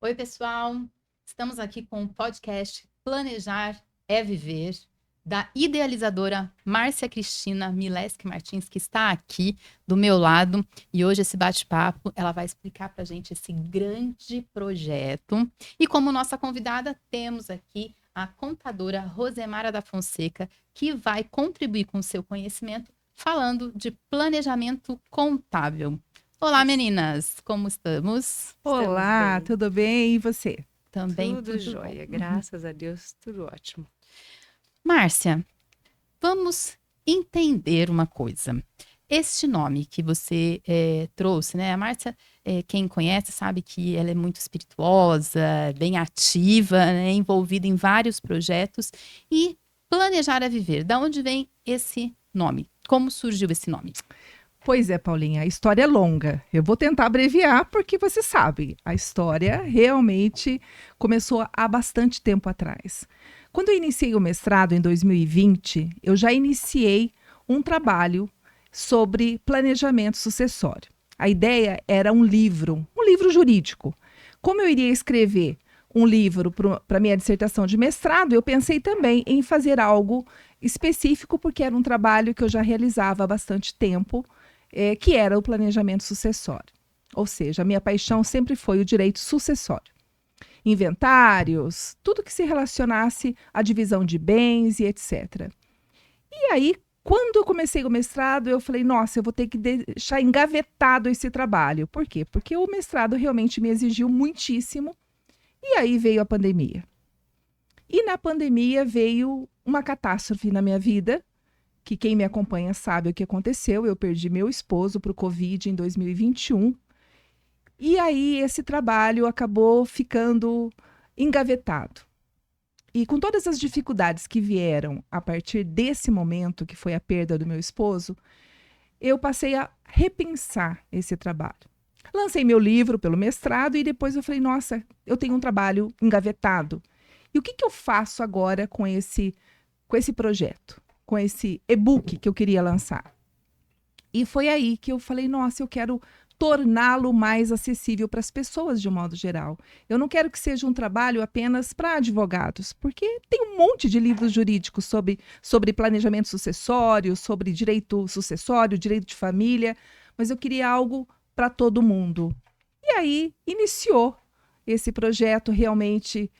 Oi, pessoal. Estamos aqui com o podcast Planejar é Viver, da idealizadora Márcia Cristina Mileski Martins, que está aqui do meu lado. E hoje esse bate-papo, ela vai explicar para a gente esse grande projeto. E como nossa convidada, temos aqui a contadora Rosemara da Fonseca, que vai contribuir com o seu conhecimento falando de planejamento contábil. Olá, meninas, como estamos? Estamos Olá, bem. tudo bem? E você? Também Tudo tudo bom. jóia. Graças a Deus, tudo ótimo. Márcia, vamos entender uma coisa. Este nome que você trouxe, né? A Márcia, quem conhece, sabe que ela é muito espirituosa, bem ativa, né? Envolvida em vários projetos. E planejar é viver. Da onde vem esse nome? Como surgiu esse nome? Pois é, Paulinha, a história é longa. Eu vou tentar abreviar porque você sabe, a história realmente começou há bastante tempo atrás. Quando eu iniciei o mestrado em 2020, eu já iniciei um trabalho sobre planejamento sucessório. A ideia era um livro jurídico. Como eu iria escrever um livro para minha dissertação de mestrado, eu pensei também em fazer algo específico, porque era um trabalho que eu já realizava há bastante tempo, que era o planejamento sucessório. Ou seja, a minha paixão sempre foi o direito sucessório. Inventários, tudo que se relacionasse à divisão de bens e etc. E aí, quando eu comecei o mestrado, eu falei, nossa, eu vou ter que deixar engavetado esse trabalho. Por quê? Porque o mestrado realmente me exigiu muitíssimo. E aí veio a pandemia. E na pandemia veio uma catástrofe na minha vida, que quem me acompanha sabe o que aconteceu. Eu perdi meu esposo para o Covid em 2021. E aí esse trabalho acabou ficando engavetado. E com todas as dificuldades que vieram a partir desse momento, que foi a perda do meu esposo, eu passei a repensar esse trabalho. Lancei meu livro pelo mestrado e depois eu falei, nossa, eu tenho um trabalho engavetado. E o que eu faço agora com esse projeto, com esse e-book que eu queria lançar? E foi aí que eu falei, nossa, eu quero torná-lo mais acessível para as pessoas de um modo geral. Eu não quero que seja um trabalho apenas para advogados, porque tem um monte de livros jurídicos sobre planejamento sucessório, sobre direito sucessório, direito de família, mas eu queria algo para todo mundo. E aí iniciou esse projeto realmente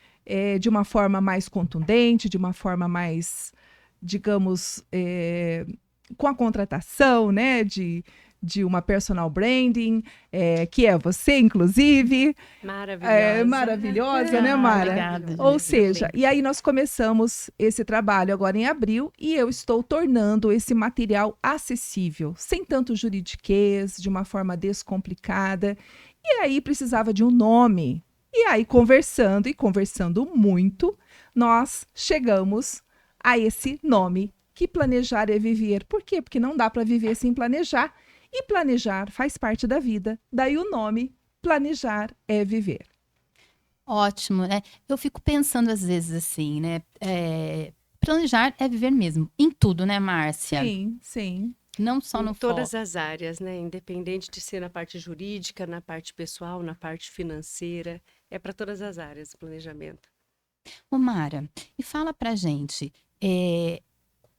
de uma forma mais contundente, de uma forma mais, digamos, com a contratação, né, de uma personal branding, que é você, inclusive, Maravilhosa. maravilhosa, né, Ah, Mara? obrigada, Maravilhosa. Ou gente. seja, e aí nós começamos esse trabalho agora em abril e eu estou tornando esse material acessível, sem tanto juridiquês, de uma forma descomplicada. E aí precisava de um nome. E aí, conversando e conversando muito, nós chegamos a esse nome, que planejar é viver. Por quê? Porque não dá para viver sem planejar. E planejar faz parte da vida. Daí o nome, planejar é viver. Ótimo, né? Eu fico pensando às vezes assim, né? Planejar é viver mesmo, em tudo, né, Márcia? Sim, sim. Não só Em no todas foco. as áreas, né? Independente de ser na parte jurídica, na parte pessoal, na parte financeira, é para todas as áreas do planejamento. Ô, Mara, e fala pra gente,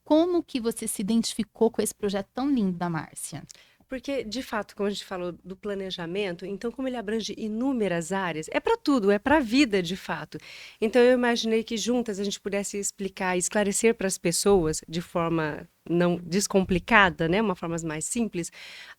como que você se identificou com esse projeto tão lindo da Márcia? Porque, de fato, como a gente falou do planejamento, então, como ele abrange inúmeras áreas, é para tudo, é para a vida, de fato. Então, eu imaginei que juntas a gente pudesse explicar, esclarecer para as pessoas, de forma não descomplicada, né, uma forma mais simples,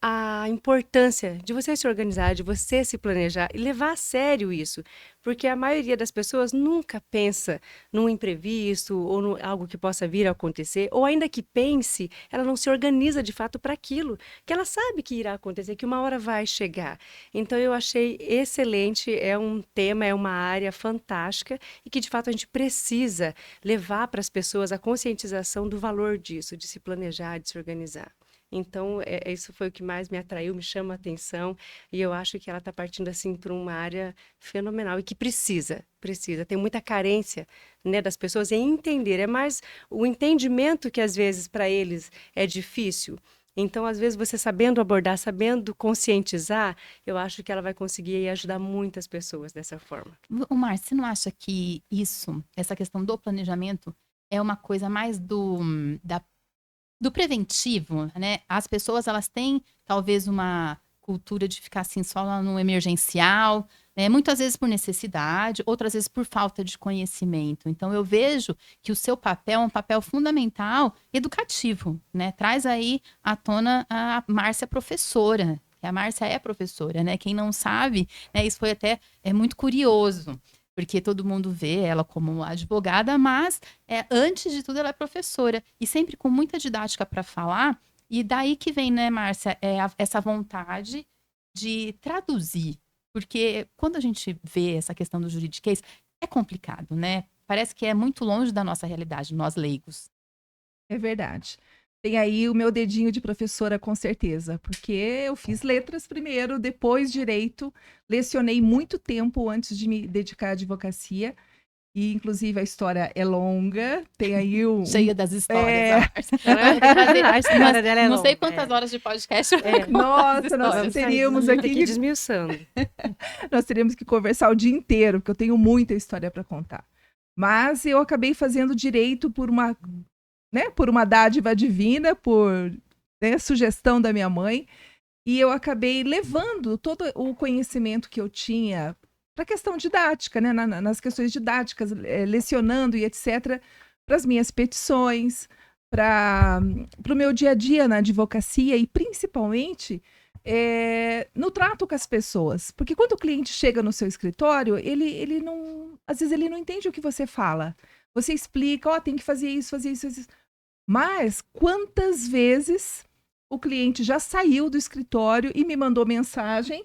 a importância de você se organizar, de você se planejar e levar a sério isso, porque a maioria das pessoas nunca pensa num imprevisto ou no algo que possa vir a acontecer, ou ainda que pense, ela não se organiza de fato para aquilo que ela sabe que irá acontecer, que uma hora vai chegar. Então eu achei excelente, é um tema, é uma área fantástica e que de fato a gente precisa levar para as pessoas a conscientização do valor disso, de se planejar, de se organizar. Então, isso foi o que mais me atraiu, me chama a atenção, e eu acho que ela está partindo assim para uma área fenomenal e que precisa. Tem muita carência, né, das pessoas em entender. É mais o entendimento que às vezes para eles é difícil. Então, às vezes, você sabendo abordar, sabendo conscientizar, eu acho que ela vai conseguir ajudar muitas pessoas dessa forma. O Márcio, você não acha que essa questão do planejamento, é uma coisa mais do preventivo, né? As pessoas, elas têm talvez uma cultura de ficar assim só lá no emergencial, né? Muitas vezes por necessidade, outras vezes por falta de conhecimento. Então, eu vejo que o seu papel é um papel fundamental educativo, né? Traz aí à tona a Márcia professora, que a Márcia é professora, né? Quem não sabe, né? Isso foi até muito curioso, porque todo mundo vê ela como advogada, mas antes de tudo ela é professora e sempre com muita didática para falar. E daí que vem, né, Márcia, essa vontade de traduzir, porque quando a gente vê essa questão do juridiquês, é complicado, né? Parece que é muito longe da nossa realidade, nós leigos. É verdade. Tem aí o meu dedinho de professora, com certeza, porque eu fiz letras primeiro, depois direito, lecionei muito tempo antes de me dedicar à advocacia, e inclusive a história é longa, tem aí Cheia das histórias, a Márcia. A história dela é não sei longa, quantas horas de podcast. Nossa, nós teríamos Tem aqui que ir desmiuçando. nós teríamos que conversar o dia inteiro, porque eu tenho muita história para contar. Mas eu acabei fazendo direito por uma dádiva divina, por sugestão da minha mãe, e eu acabei levando todo o conhecimento que eu tinha para a questão didática, né, nas questões didáticas, lecionando e etc., para as minhas petições, para o meu dia a dia na advocacia e principalmente no trato com as pessoas. Porque quando o cliente chega no seu escritório, ele não, às vezes ele não entende o que você fala. Você explica, tem que fazer isso, fazer isso, fazer isso. Mas quantas vezes o cliente já saiu do escritório e me mandou mensagem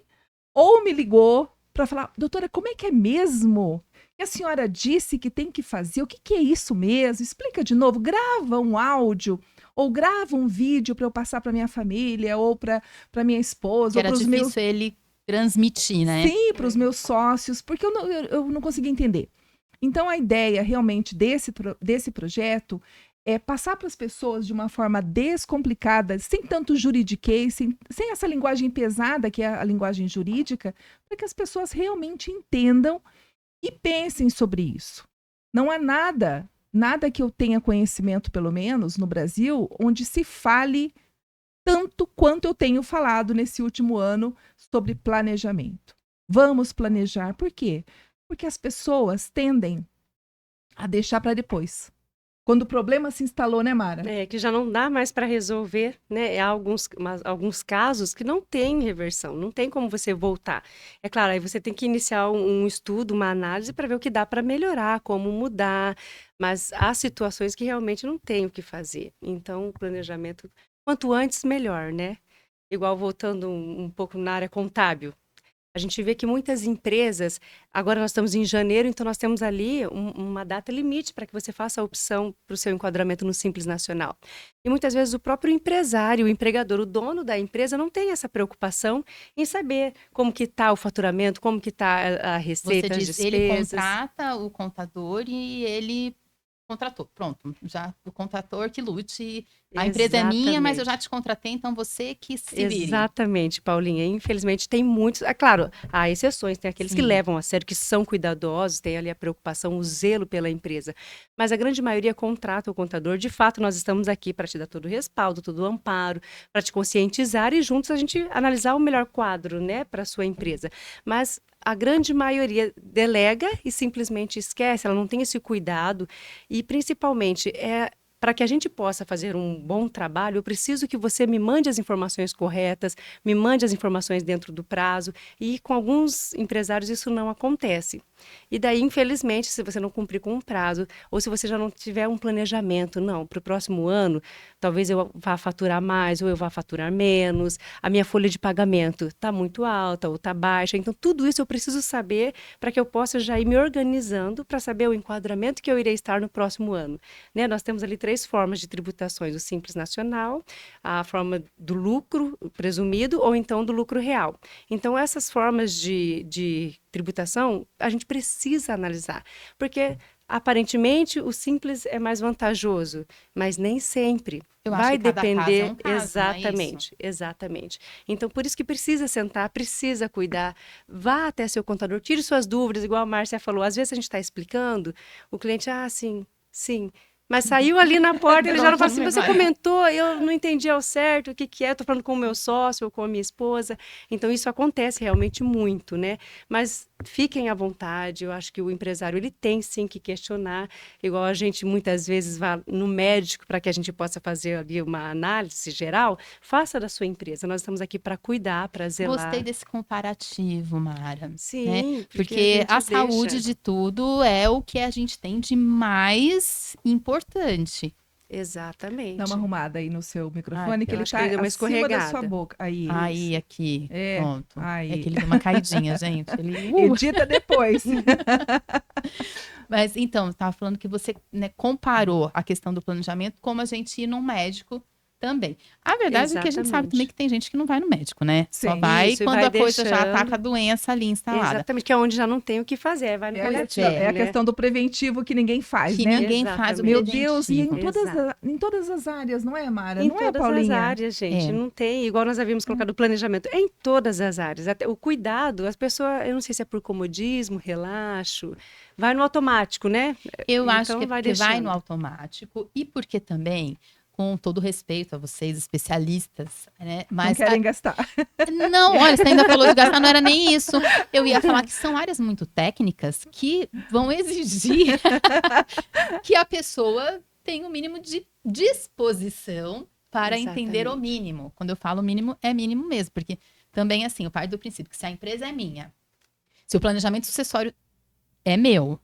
ou me ligou para falar, doutora, como é que é mesmo? E a senhora disse que tem que fazer, o que é isso mesmo? Explica de novo, grava um áudio ou grava um vídeo para eu passar para minha família ou para minha esposa. Que era difícil ele transmitir, né? Sim, para os meus sócios, porque eu não conseguia entender. Então, a ideia realmente desse projeto é passar para as pessoas de uma forma descomplicada, sem tanto juridiquês, sem essa linguagem pesada que é a linguagem jurídica, para que as pessoas realmente entendam e pensem sobre isso. Não há nada que eu tenha conhecimento, pelo menos no Brasil, onde se fale tanto quanto eu tenho falado nesse último ano sobre planejamento. Vamos planejar. Por quê? Porque as pessoas tendem a deixar para depois. Quando o problema se instalou, né, Mara? Que já não dá mais para resolver, né? Há alguns casos que não tem reversão, não tem como você voltar. É claro, aí você tem que iniciar um estudo, uma análise para ver o que dá para melhorar, como mudar, mas há situações que realmente não tem o que fazer. Então, o planejamento, quanto antes, melhor, né? Igual voltando um pouco na área contábil. A gente vê que muitas empresas, agora nós estamos em janeiro, então nós temos ali uma data limite para que você faça a opção para o seu enquadramento no Simples Nacional. E muitas vezes o próprio empresário, o empregador, o dono da empresa não tem essa preocupação em saber como que está o faturamento, como que está a receita, Você diz, as despesas. ele contrata o contador e ele contratou. Pronto, já o contador que lute. A empresa é minha, mas eu já te contratei, então você que se vire. Exatamente, Paulinha. Infelizmente, tem muitos... É claro, há exceções, tem aqueles que levam a sério, que são cuidadosos, tem ali a preocupação, o zelo pela empresa. Mas a grande maioria contrata o contador. De fato, nós estamos aqui para te dar todo o respaldo, todo o amparo, para te conscientizar e juntos a gente analisar o melhor quadro, né, para a sua empresa. Mas a grande maioria delega e simplesmente esquece, ela não tem esse cuidado e, principalmente, para que a gente possa fazer um bom trabalho, eu preciso que você me mande as informações corretas, me mande as informações dentro do prazo, e com alguns empresários isso não acontece. E daí, infelizmente, se você não cumprir com um prazo, ou se você já não tiver um planejamento, não, para o próximo ano, talvez eu vá faturar mais, ou eu vá faturar menos, a minha folha de pagamento está muito alta ou está baixa, então tudo isso eu preciso saber para que eu possa já ir me organizando para saber o enquadramento que eu irei estar no próximo ano. Né? Nós temos ali 3 formas de tributações, o Simples Nacional, a forma do lucro presumido ou então do lucro real. Então, essas formas de tributação, a gente precisa analisar, porque aparentemente o simples é mais vantajoso, mas nem sempre. Eu acho Vai que cada caso depender, é um caso, não é exatamente, isso? exatamente. Então, por isso que precisa sentar, precisa cuidar, vá até seu contador, tire suas dúvidas, igual a Márcia falou. Às vezes a gente está explicando, o cliente, sim, sim. Mas saiu ali na porta, ele já não fala assim, você comentou, eu não entendi ao certo o que que é, estou falando com o meu sócio ou com a minha esposa. Então, isso acontece realmente muito, né? Mas fiquem à vontade, eu acho que o empresário, ele tem sim que questionar, igual a gente muitas vezes vai no médico para que a gente possa fazer ali uma análise geral, faça da sua empresa, nós estamos aqui para cuidar, para zelar. Gostei desse comparativo, Mara. Sim, Né? porque Porque a a gente deixa. saúde de tudo é o que a gente tem de mais importante. Exatamente. Dá uma arrumada aí no seu microfone, Ai, que eu ele acho tá que ele deu uma acima da escorregada. sua boca. Aí, Aí, aqui, É, pronto. aí. É que ele deu uma caidinha, gente. Ele, edita depois. Mas, então, estava falando que você, né, comparou a questão do planejamento como a gente ir num médico também. A verdade é que a gente sabe Exatamente. também que tem gente que não vai no médico, né? Só Sim. vai Isso, e quando vai a coisa já deixando. tá com a doença ali instalada. Exatamente, que é onde já não tem o que fazer, vai no É a paliativo, questão, é a né? questão do preventivo que ninguém faz, Que né? ninguém faz o Meu Exatamente. Deus, e preventivo. em todas as áreas, não é, Mara? Em Não é, todas Paulinha? as áreas, gente, É. não tem, igual nós havíamos colocado o planejamento, é em todas as áreas, até o cuidado, as pessoas, eu não sei se é por comodismo, relaxo, vai no automático, né? Eu acho Então, que é vai porque vai deixando. no automático e porque também, com todo respeito a vocês, especialistas, né? Não Mas querem gastar. não, olha, você ainda falou de gastar, não era nem isso. Eu ia falar que são áreas muito técnicas que vão exigir que a pessoa tenha o mínimo de disposição para entender o Exatamente. mínimo. Quando eu falo mínimo, é mínimo mesmo, porque também, assim, eu parto do princípio que se a empresa é minha, se o planejamento sucessório é meu,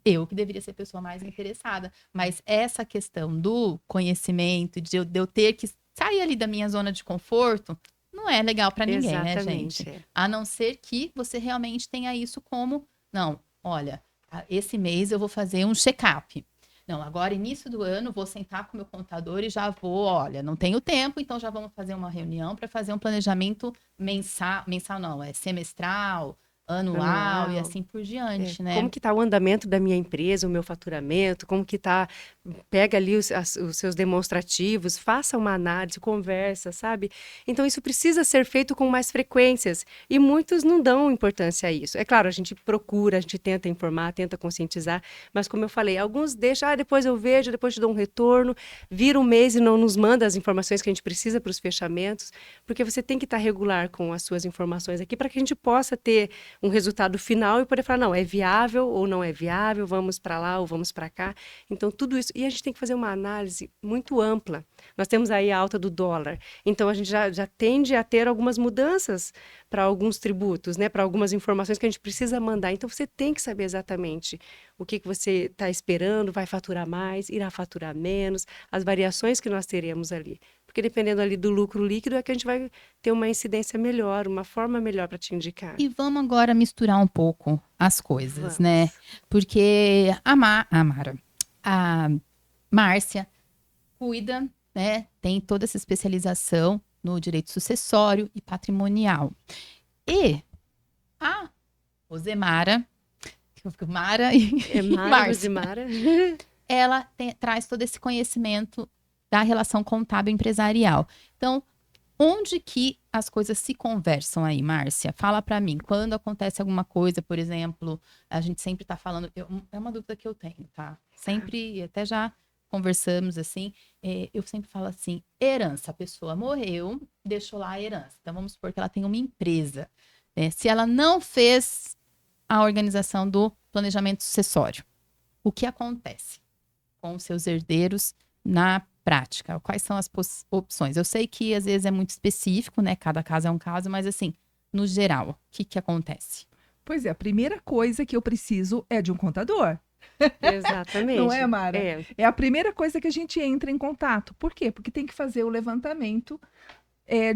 eu que deveria ser a pessoa mais interessada. Mas essa questão do conhecimento, de eu ter que sair ali da minha zona de conforto, não é legal para ninguém, né, Exatamente. gente? A não ser que você realmente tenha isso como, não, olha, esse mês eu vou fazer um check-up. Não, agora, início do ano, vou sentar com o meu contador e já vou, olha, não tenho tempo, então já vamos fazer uma reunião para fazer um planejamento mensal não, é semestral, anual e assim por diante, né? Como que está o andamento da minha empresa, o meu faturamento, como que está, pega ali os seus demonstrativos, faça uma análise, conversa, sabe? Então, isso precisa ser feito com mais frequências e muitos não dão importância a isso. É claro, a gente procura, a gente tenta informar, tenta conscientizar, mas como eu falei, alguns deixam, depois eu vejo, depois te dou um retorno, vira um mês e não nos manda as informações que a gente precisa para os fechamentos, porque você tem que estar regular com as suas informações aqui para que a gente possa ter um resultado final e poder falar, não, é viável ou não é viável, vamos para lá ou vamos para cá. Então, tudo isso. E a gente tem que fazer uma análise muito ampla. Nós temos aí a alta do dólar. Então, a gente já tende a ter algumas mudanças para alguns tributos, né? Para algumas informações que a gente precisa mandar. Então, você tem que saber exatamente o que você está esperando, vai faturar mais, irá faturar menos, as variações que nós teremos ali. Porque dependendo ali do lucro líquido é que a gente vai ter uma incidência melhor, uma forma melhor para te indicar. E vamos agora misturar um pouco as coisas, Vamos. né? Porque a Mara, a Márcia cuida, né? Tem toda essa especialização no direito sucessório e patrimonial. E a Rosemara, Mara e Mara, Márcia, Rosemara. ela traz todo esse conhecimento da relação contábil empresarial. Então, onde que as coisas se conversam aí, Márcia? Fala para mim, quando acontece alguma coisa, por exemplo, a gente sempre tá falando, é uma dúvida que eu tenho, tá? Sempre, até já conversamos assim, eu sempre falo assim, herança, a pessoa morreu, deixou lá a herança. Então, vamos supor que ela tem uma empresa, né? Se ela não fez a organização do planejamento sucessório, o que acontece com os seus herdeiros na prática? Quais são as opções? Eu sei que às vezes é muito específico, né? Cada caso é um caso, mas assim, no geral, o que acontece? Pois é, a primeira coisa que eu preciso é de um contador. Exatamente. Não é, Mara? É. É a primeira coisa que a gente entra em contato. Por quê? Porque tem que fazer o levantamento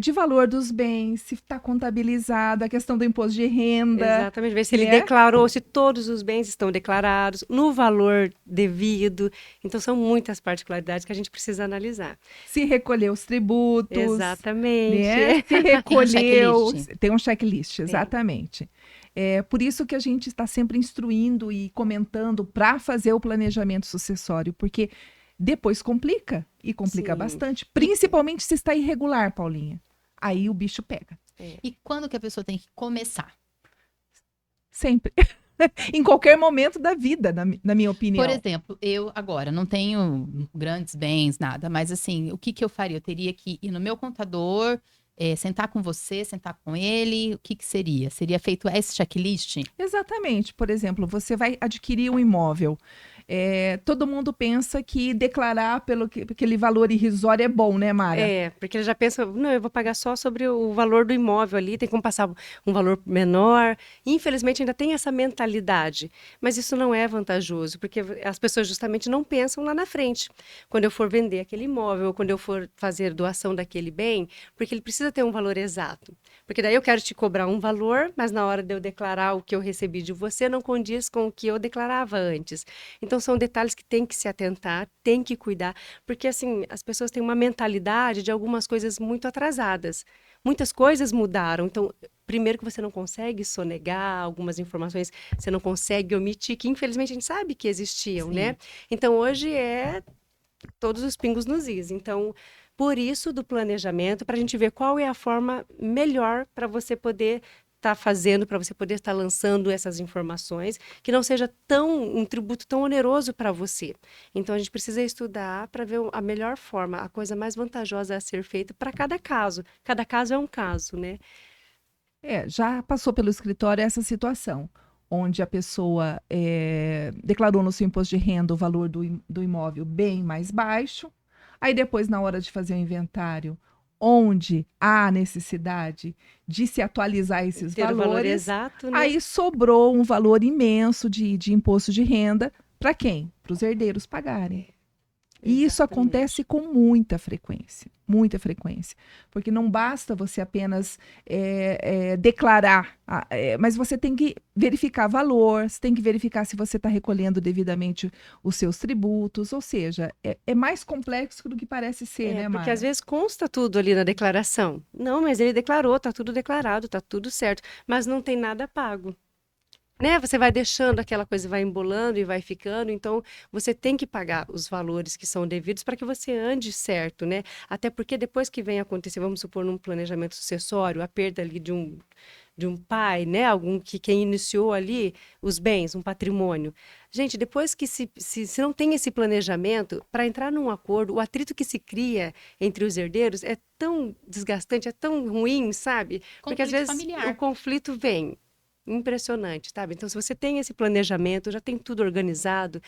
de valor dos bens, se está contabilizado, a questão do imposto de renda. Exatamente, ver se ele né? declarou, se todos os bens estão declarados, no valor devido. Então, são muitas particularidades que a gente precisa analisar. Se recolheu os tributos. Exatamente. Né? Se recolheu. checklist. Tem um checklist, exatamente. É por isso que a gente está sempre instruindo e comentando para fazer o planejamento sucessório, porque depois complica, e complica Sim. bastante, principalmente se está irregular, Paulinha. Aí o bicho pega, E quando que a pessoa tem que começar? sempre. Em qualquer momento da vida, na minha opinião. Por exemplo, eu agora não tenho grandes bens, nada, mas assim, o que que eu faria? Eu teria que ir no meu contador, sentar com você, sentar com ele, o que que seria? Seria feito esse checklist? Exatamente. Por exemplo, você vai adquirir um imóvel. Todo mundo pensa que declarar aquele valor irrisório é bom, né, Mara? Porque ele já pensa, não, eu vou pagar só sobre o valor do imóvel ali, tem como passar um valor menor. Infelizmente ainda tem essa mentalidade, mas isso não é vantajoso, porque as pessoas justamente não pensam lá na frente, quando eu for vender aquele imóvel, ou quando eu for fazer doação daquele bem, porque ele precisa ter um valor exato. Porque daí eu quero te cobrar um valor, mas na hora de eu declarar o que eu recebi de você, não condiz com o que eu declarava antes. Então são detalhes que tem que se atentar, tem que cuidar, porque assim, as pessoas têm uma mentalidade de algumas coisas muito atrasadas. Muitas coisas mudaram, então primeiro que você não consegue sonegar algumas informações, você não consegue omitir, que infelizmente a gente sabe que existiam, Sim. né? Então hoje é todos os pingos nos is. Então, por isso do planejamento, para a gente ver qual é a forma melhor para você poder estar fazendo, para você poder estar lançando essas informações, que não seja um tributo tão oneroso para você. Então, a gente precisa estudar para ver a melhor forma, a coisa mais vantajosa a ser feita para cada caso. Cada caso é um caso, né? Já passou pelo escritório essa situação, onde a pessoa declarou no seu imposto de renda o valor do imóvel bem mais baixo, aí depois, na hora de fazer o inventário, onde há necessidade de se atualizar esses Ter o valor valores, exato, né? aí sobrou um valor imenso de imposto de renda para quem? Para os herdeiros pagarem. E isso Exatamente. acontece com muita frequência, porque não basta você apenas declarar, mas você tem que verificar valor, você tem que verificar se você está recolhendo devidamente os seus tributos, ou seja, é mais complexo do que parece ser, né, Mara? Porque às vezes consta tudo ali na declaração. Não, mas ele declarou, tá tudo declarado, tá tudo certo, mas não tem nada pago. Né? Você vai deixando aquela coisa, vai embolando e vai ficando, então você tem que pagar os valores que são devidos para que você ande certo, né? Até porque depois que vem acontecer, vamos supor, num planejamento sucessório, a perda ali de um pai, né? Algum que quem iniciou ali os bens, um patrimônio. Gente, depois que se não tem esse planejamento, para entrar num acordo, o atrito que se cria entre os herdeiros é tão desgastante, é tão ruim, sabe? Porque às Conflito vezes familiar. o conflito vem. Impressionante, sabe? Então, se você tem esse planejamento, já tem tudo organizado,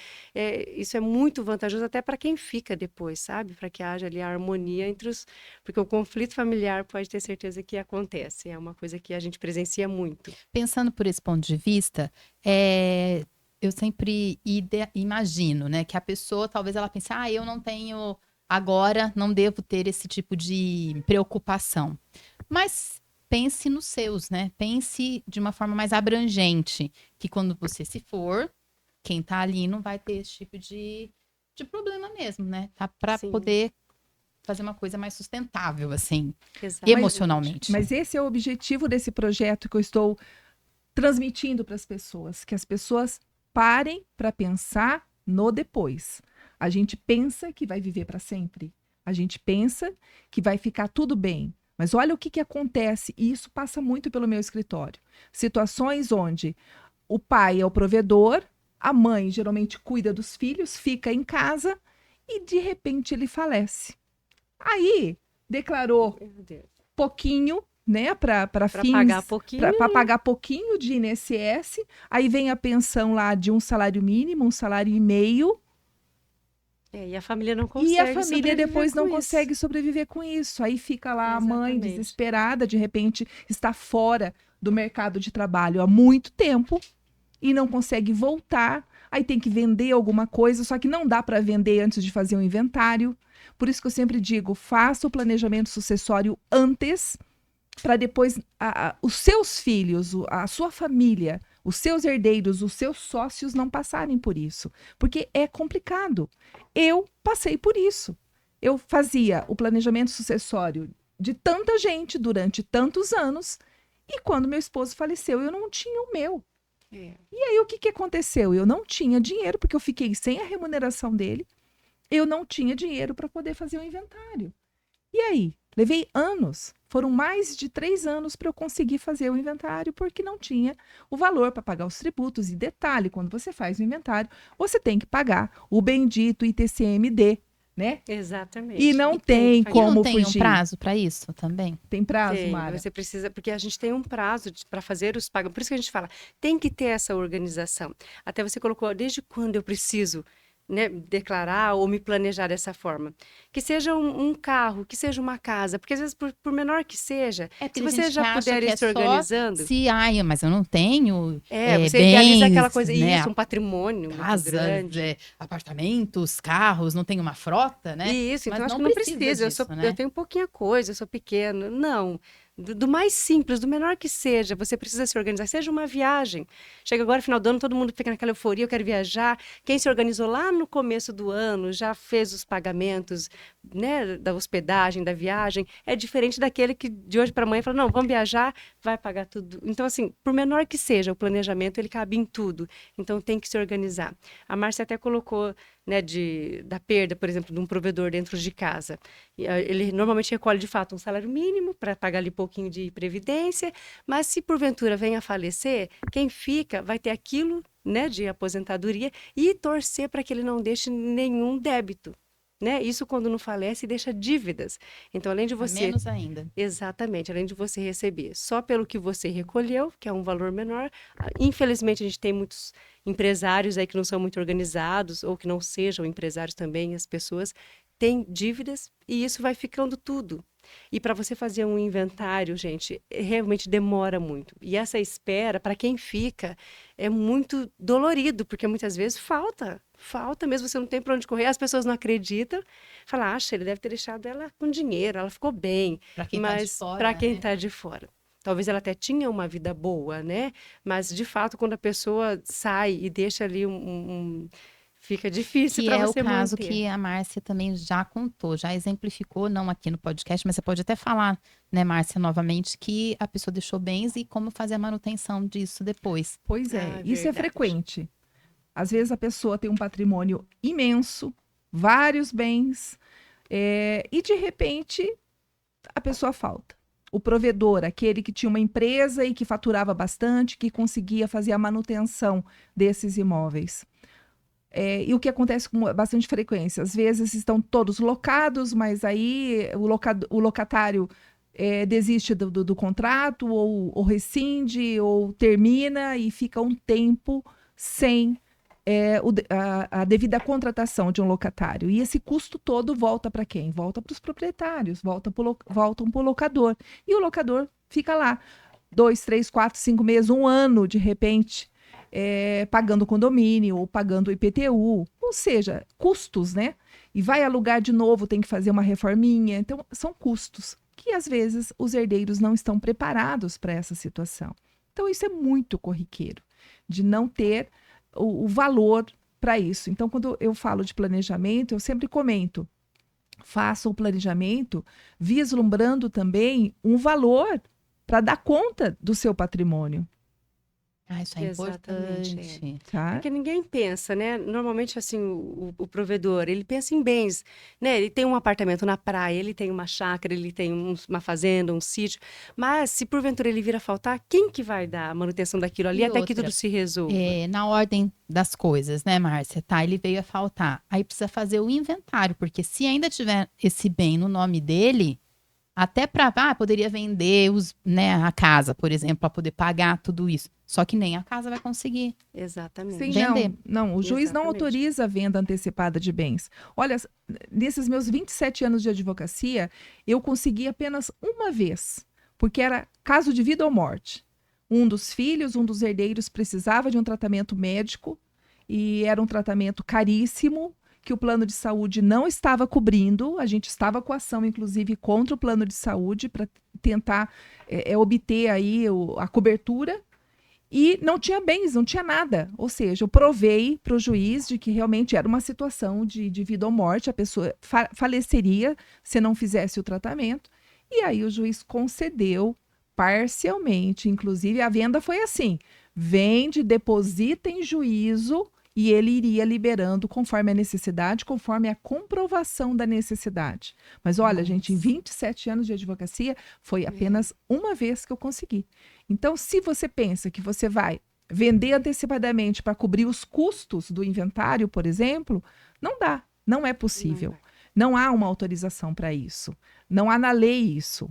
isso é muito vantajoso até para quem fica depois, sabe? Para que haja ali a harmonia entre os... Porque o conflito familiar pode ter certeza que acontece, é uma coisa que a gente presencia muito. Pensando por esse ponto de vista, eu sempre imagino, né, que a pessoa, talvez ela pense, eu não tenho, agora não devo ter esse tipo de preocupação. Mas pense nos seus, né? Pense de uma forma mais abrangente, que quando você se for, quem tá ali não vai ter esse tipo de problema mesmo, né? Tá? Para Sim. poder fazer uma coisa mais sustentável, assim, Exatamente. emocionalmente. Mas esse é o objetivo desse projeto que eu estou transmitindo para as pessoas, que as pessoas parem para pensar no depois. A gente pensa que vai viver para sempre. A gente pensa que vai ficar tudo bem. Mas olha o que acontece, e isso passa muito pelo meu escritório. Situações onde o pai é o provedor, a mãe geralmente cuida dos filhos, fica em casa e de repente ele falece. Aí declarou Meu Deus. pouquinho, né, para fins pagar pouquinho, para pagar pouquinho de INSS, aí vem a pensão lá de um salário mínimo, um salário e meio, e a família não consegue e a família sobreviver depois não com isso. consegue sobreviver com isso. Aí fica lá a mãe Exatamente. desesperada, de repente está fora do mercado de trabalho há muito tempo e não consegue voltar. Aí tem que vender alguma coisa, só que não dá para vender antes de fazer um inventário. Por isso que eu sempre digo, faça o planejamento sucessório antes, para depois os seus filhos, a sua família, os seus herdeiros, os seus sócios não passarem por isso. Porque é complicado. Eu passei por isso. Eu fazia o planejamento sucessório de tanta gente durante tantos anos E quando meu esposo faleceu, eu não tinha o meu. É. E aí, o que que aconteceu? Eu não tinha dinheiro, porque eu fiquei sem a remuneração dele. Eu não tinha dinheiro para poder fazer o inventário. E aí? Levei anos. Foram mais de 3 anos para eu conseguir fazer o inventário, porque não tinha o valor para pagar os tributos. E detalhe, quando você faz o inventário, você tem que pagar o bendito ITCMD, né? Exatamente. E não E tem que pagar. E não como tem um fugir. prazo para isso também? Tem prazo, Tem, Mara? você precisa, porque a gente tem um prazo para fazer os pagamentos. Por isso que a gente fala, tem que ter essa organização. Até você colocou, desde quando eu preciso, né, declarar ou me planejar dessa forma. Que seja um carro, que seja uma casa, porque às vezes, por menor que seja, Porque se tem você gente que já acha puder que ir é se organizando, se, ai, mas eu não tenho você bens, idealiza aquela coisa, né, isso, um patrimônio muito casas, grande. apartamentos, carros, não tem uma frota, né? Isso, então Mas acho não que não precisa precisa. disso, Eu né? tenho pouquinha coisa, eu sou pequeno. Não. Do mais simples, do menor que seja, você precisa se organizar. Seja uma viagem. Chega agora, final do ano, todo mundo fica naquela euforia, eu quero viajar. Quem se organizou lá no começo do ano, já fez os pagamentos, né, da hospedagem, da viagem, é diferente daquele que de hoje para amanhã fala, não, vamos viajar, vai pagar tudo. Então, assim, por menor que seja, o planejamento, ele cabe em tudo. Então, tem que se organizar. A Márcia até colocou, né, da perda, por exemplo, de um provedor dentro de casa. Ele normalmente recolhe, de fato, um salário mínimo para pagar ali pouquinho de previdência, mas se porventura vem a falecer, quem fica vai ter aquilo, né, de aposentadoria e torcer para que ele não deixe nenhum débito. Né? Isso, quando não falece, deixa dívidas. Então, além de A você... menos ainda. Exatamente, além de você receber só pelo que você recolheu, que é um valor menor, infelizmente a gente tem muitos empresários aí que não são muito organizados ou que não sejam empresários também, as pessoas têm dívidas e isso vai ficando tudo. E para você fazer um inventário, gente, realmente demora muito. E essa espera, para quem fica, é muito dolorido, porque muitas vezes falta mesmo, você não tem para onde correr, as pessoas não acreditam, falam, acha, ele deve ter deixado ela com dinheiro, ela ficou bem. Para quem tá de Mas fora, para quem né? está de fora. Talvez ela até tinha uma vida boa, né? Mas, de fato, quando a pessoa sai e deixa ali fica difícil Que para é o você caso manter. que a Márcia também já contou, já exemplificou, não aqui no podcast, mas você pode até falar, né, Márcia, novamente, que a pessoa deixou bens e como fazer a manutenção disso depois. Pois é, Ah, isso é verdade. frequente. Às vezes a pessoa tem um patrimônio imenso, vários bens, e de repente a pessoa falta. O provedor, aquele que tinha uma empresa e que faturava bastante, que conseguia fazer a manutenção desses imóveis. E o que acontece com bastante frequência? Às vezes estão todos locados, mas aí o locatário desiste do contrato, ou rescinde, ou termina e fica um tempo sem a devida contratação de um locatário. E esse custo todo volta para quem? Volta para os proprietários, voltam para o locador. E o locador fica lá 2, 3, 4, 5 meses, um ano, de repente, pagando condomínio ou pagando IPTU, ou seja, custos, né? E vai alugar de novo, tem que fazer uma reforminha. Então, são custos que, às vezes, os herdeiros não estão preparados para essa situação. Então, isso é muito corriqueiro, de não ter o valor para isso. Então, quando eu falo de planejamento, eu sempre comento, faça o planejamento vislumbrando também um valor para dar conta do seu patrimônio. Ah, isso é Exatamente, importante. Tá? Porque ninguém pensa, né? Normalmente, assim, o provedor, ele pensa em bens, né? Ele tem um apartamento na praia, ele tem uma chácara, ele tem uma fazenda, um sítio. Mas, se porventura ele vir a faltar, quem que vai dar a manutenção daquilo ali E até que outra, tudo se resolva? Na ordem das coisas, né, Márcia? Tá, ele veio a faltar. Aí precisa fazer o inventário, porque se ainda tiver esse bem no nome dele, até para, poderia vender a casa, por exemplo, para poder pagar tudo isso. Só que nem a casa vai conseguir. Exatamente. Sim, Vender. não, o juiz não Exatamente. autoriza a venda antecipada de bens. Olha, nesses meus 27 anos de advocacia, eu consegui apenas uma vez, porque era caso de vida ou morte. Um dos filhos, um dos herdeiros precisava de um tratamento médico e era um tratamento caríssimo, que o plano de saúde não estava cobrindo. A gente estava com ação, inclusive, contra o plano de saúde para tentar obter aí a cobertura. E não tinha bens, não tinha nada. Ou seja, eu provei para o juiz de que realmente era uma situação de vida ou morte, a pessoa faleceria se não fizesse o tratamento. E aí o juiz concedeu parcialmente. Inclusive, a venda foi assim: vende, deposita em juízo e ele iria liberando conforme a necessidade, conforme a comprovação da necessidade. Mas olha, gente, em 27 anos de advocacia, foi apenas uma vez que eu consegui. Então, se você pensa que você vai vender antecipadamente para cobrir os custos do inventário, por exemplo, não dá, não é possível. Não há uma autorização para isso. Não há na lei isso.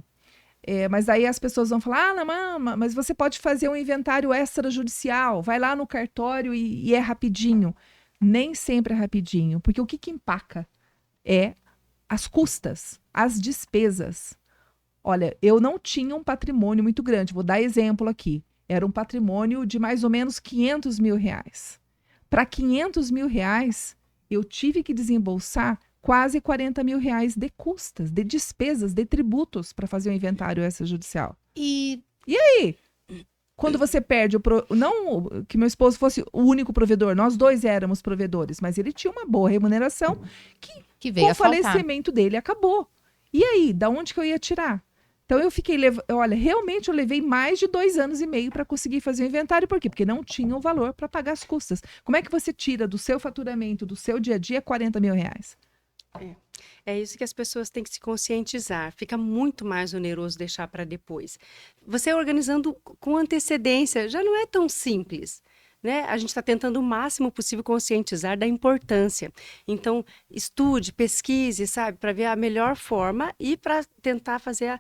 Mas aí as pessoas vão falar, mas você pode fazer um inventário extrajudicial, vai lá no cartório e é rapidinho. Nem sempre é rapidinho, porque o que empaca é as custas, as despesas. Olha, eu não tinha um patrimônio muito grande, vou dar exemplo aqui. Era um patrimônio de mais ou menos R$500 mil. Para R$500 mil, eu tive que desembolsar quase R$40 mil de custas, de despesas, de tributos para fazer o inventário extrajudicial. E aí? Quando você perde não que meu esposo fosse o único provedor, nós dois éramos provedores, mas ele tinha uma boa remuneração que veio com o falecimento dele acabou. E aí, da onde que eu ia tirar? Então eu fiquei, olha, realmente eu levei mais de 2 anos e meio para conseguir fazer o inventário. Por quê? Porque não tinha o valor para pagar as custas. Como é que você tira do seu faturamento, do seu dia a dia, R$40 mil? É isso que as pessoas têm que se conscientizar. Fica muito mais oneroso deixar para depois. Você organizando com antecedência já não é tão simples, né? A gente está tentando o máximo possível conscientizar da importância. Então, estude, pesquise, sabe, para ver a melhor forma e para tentar fazer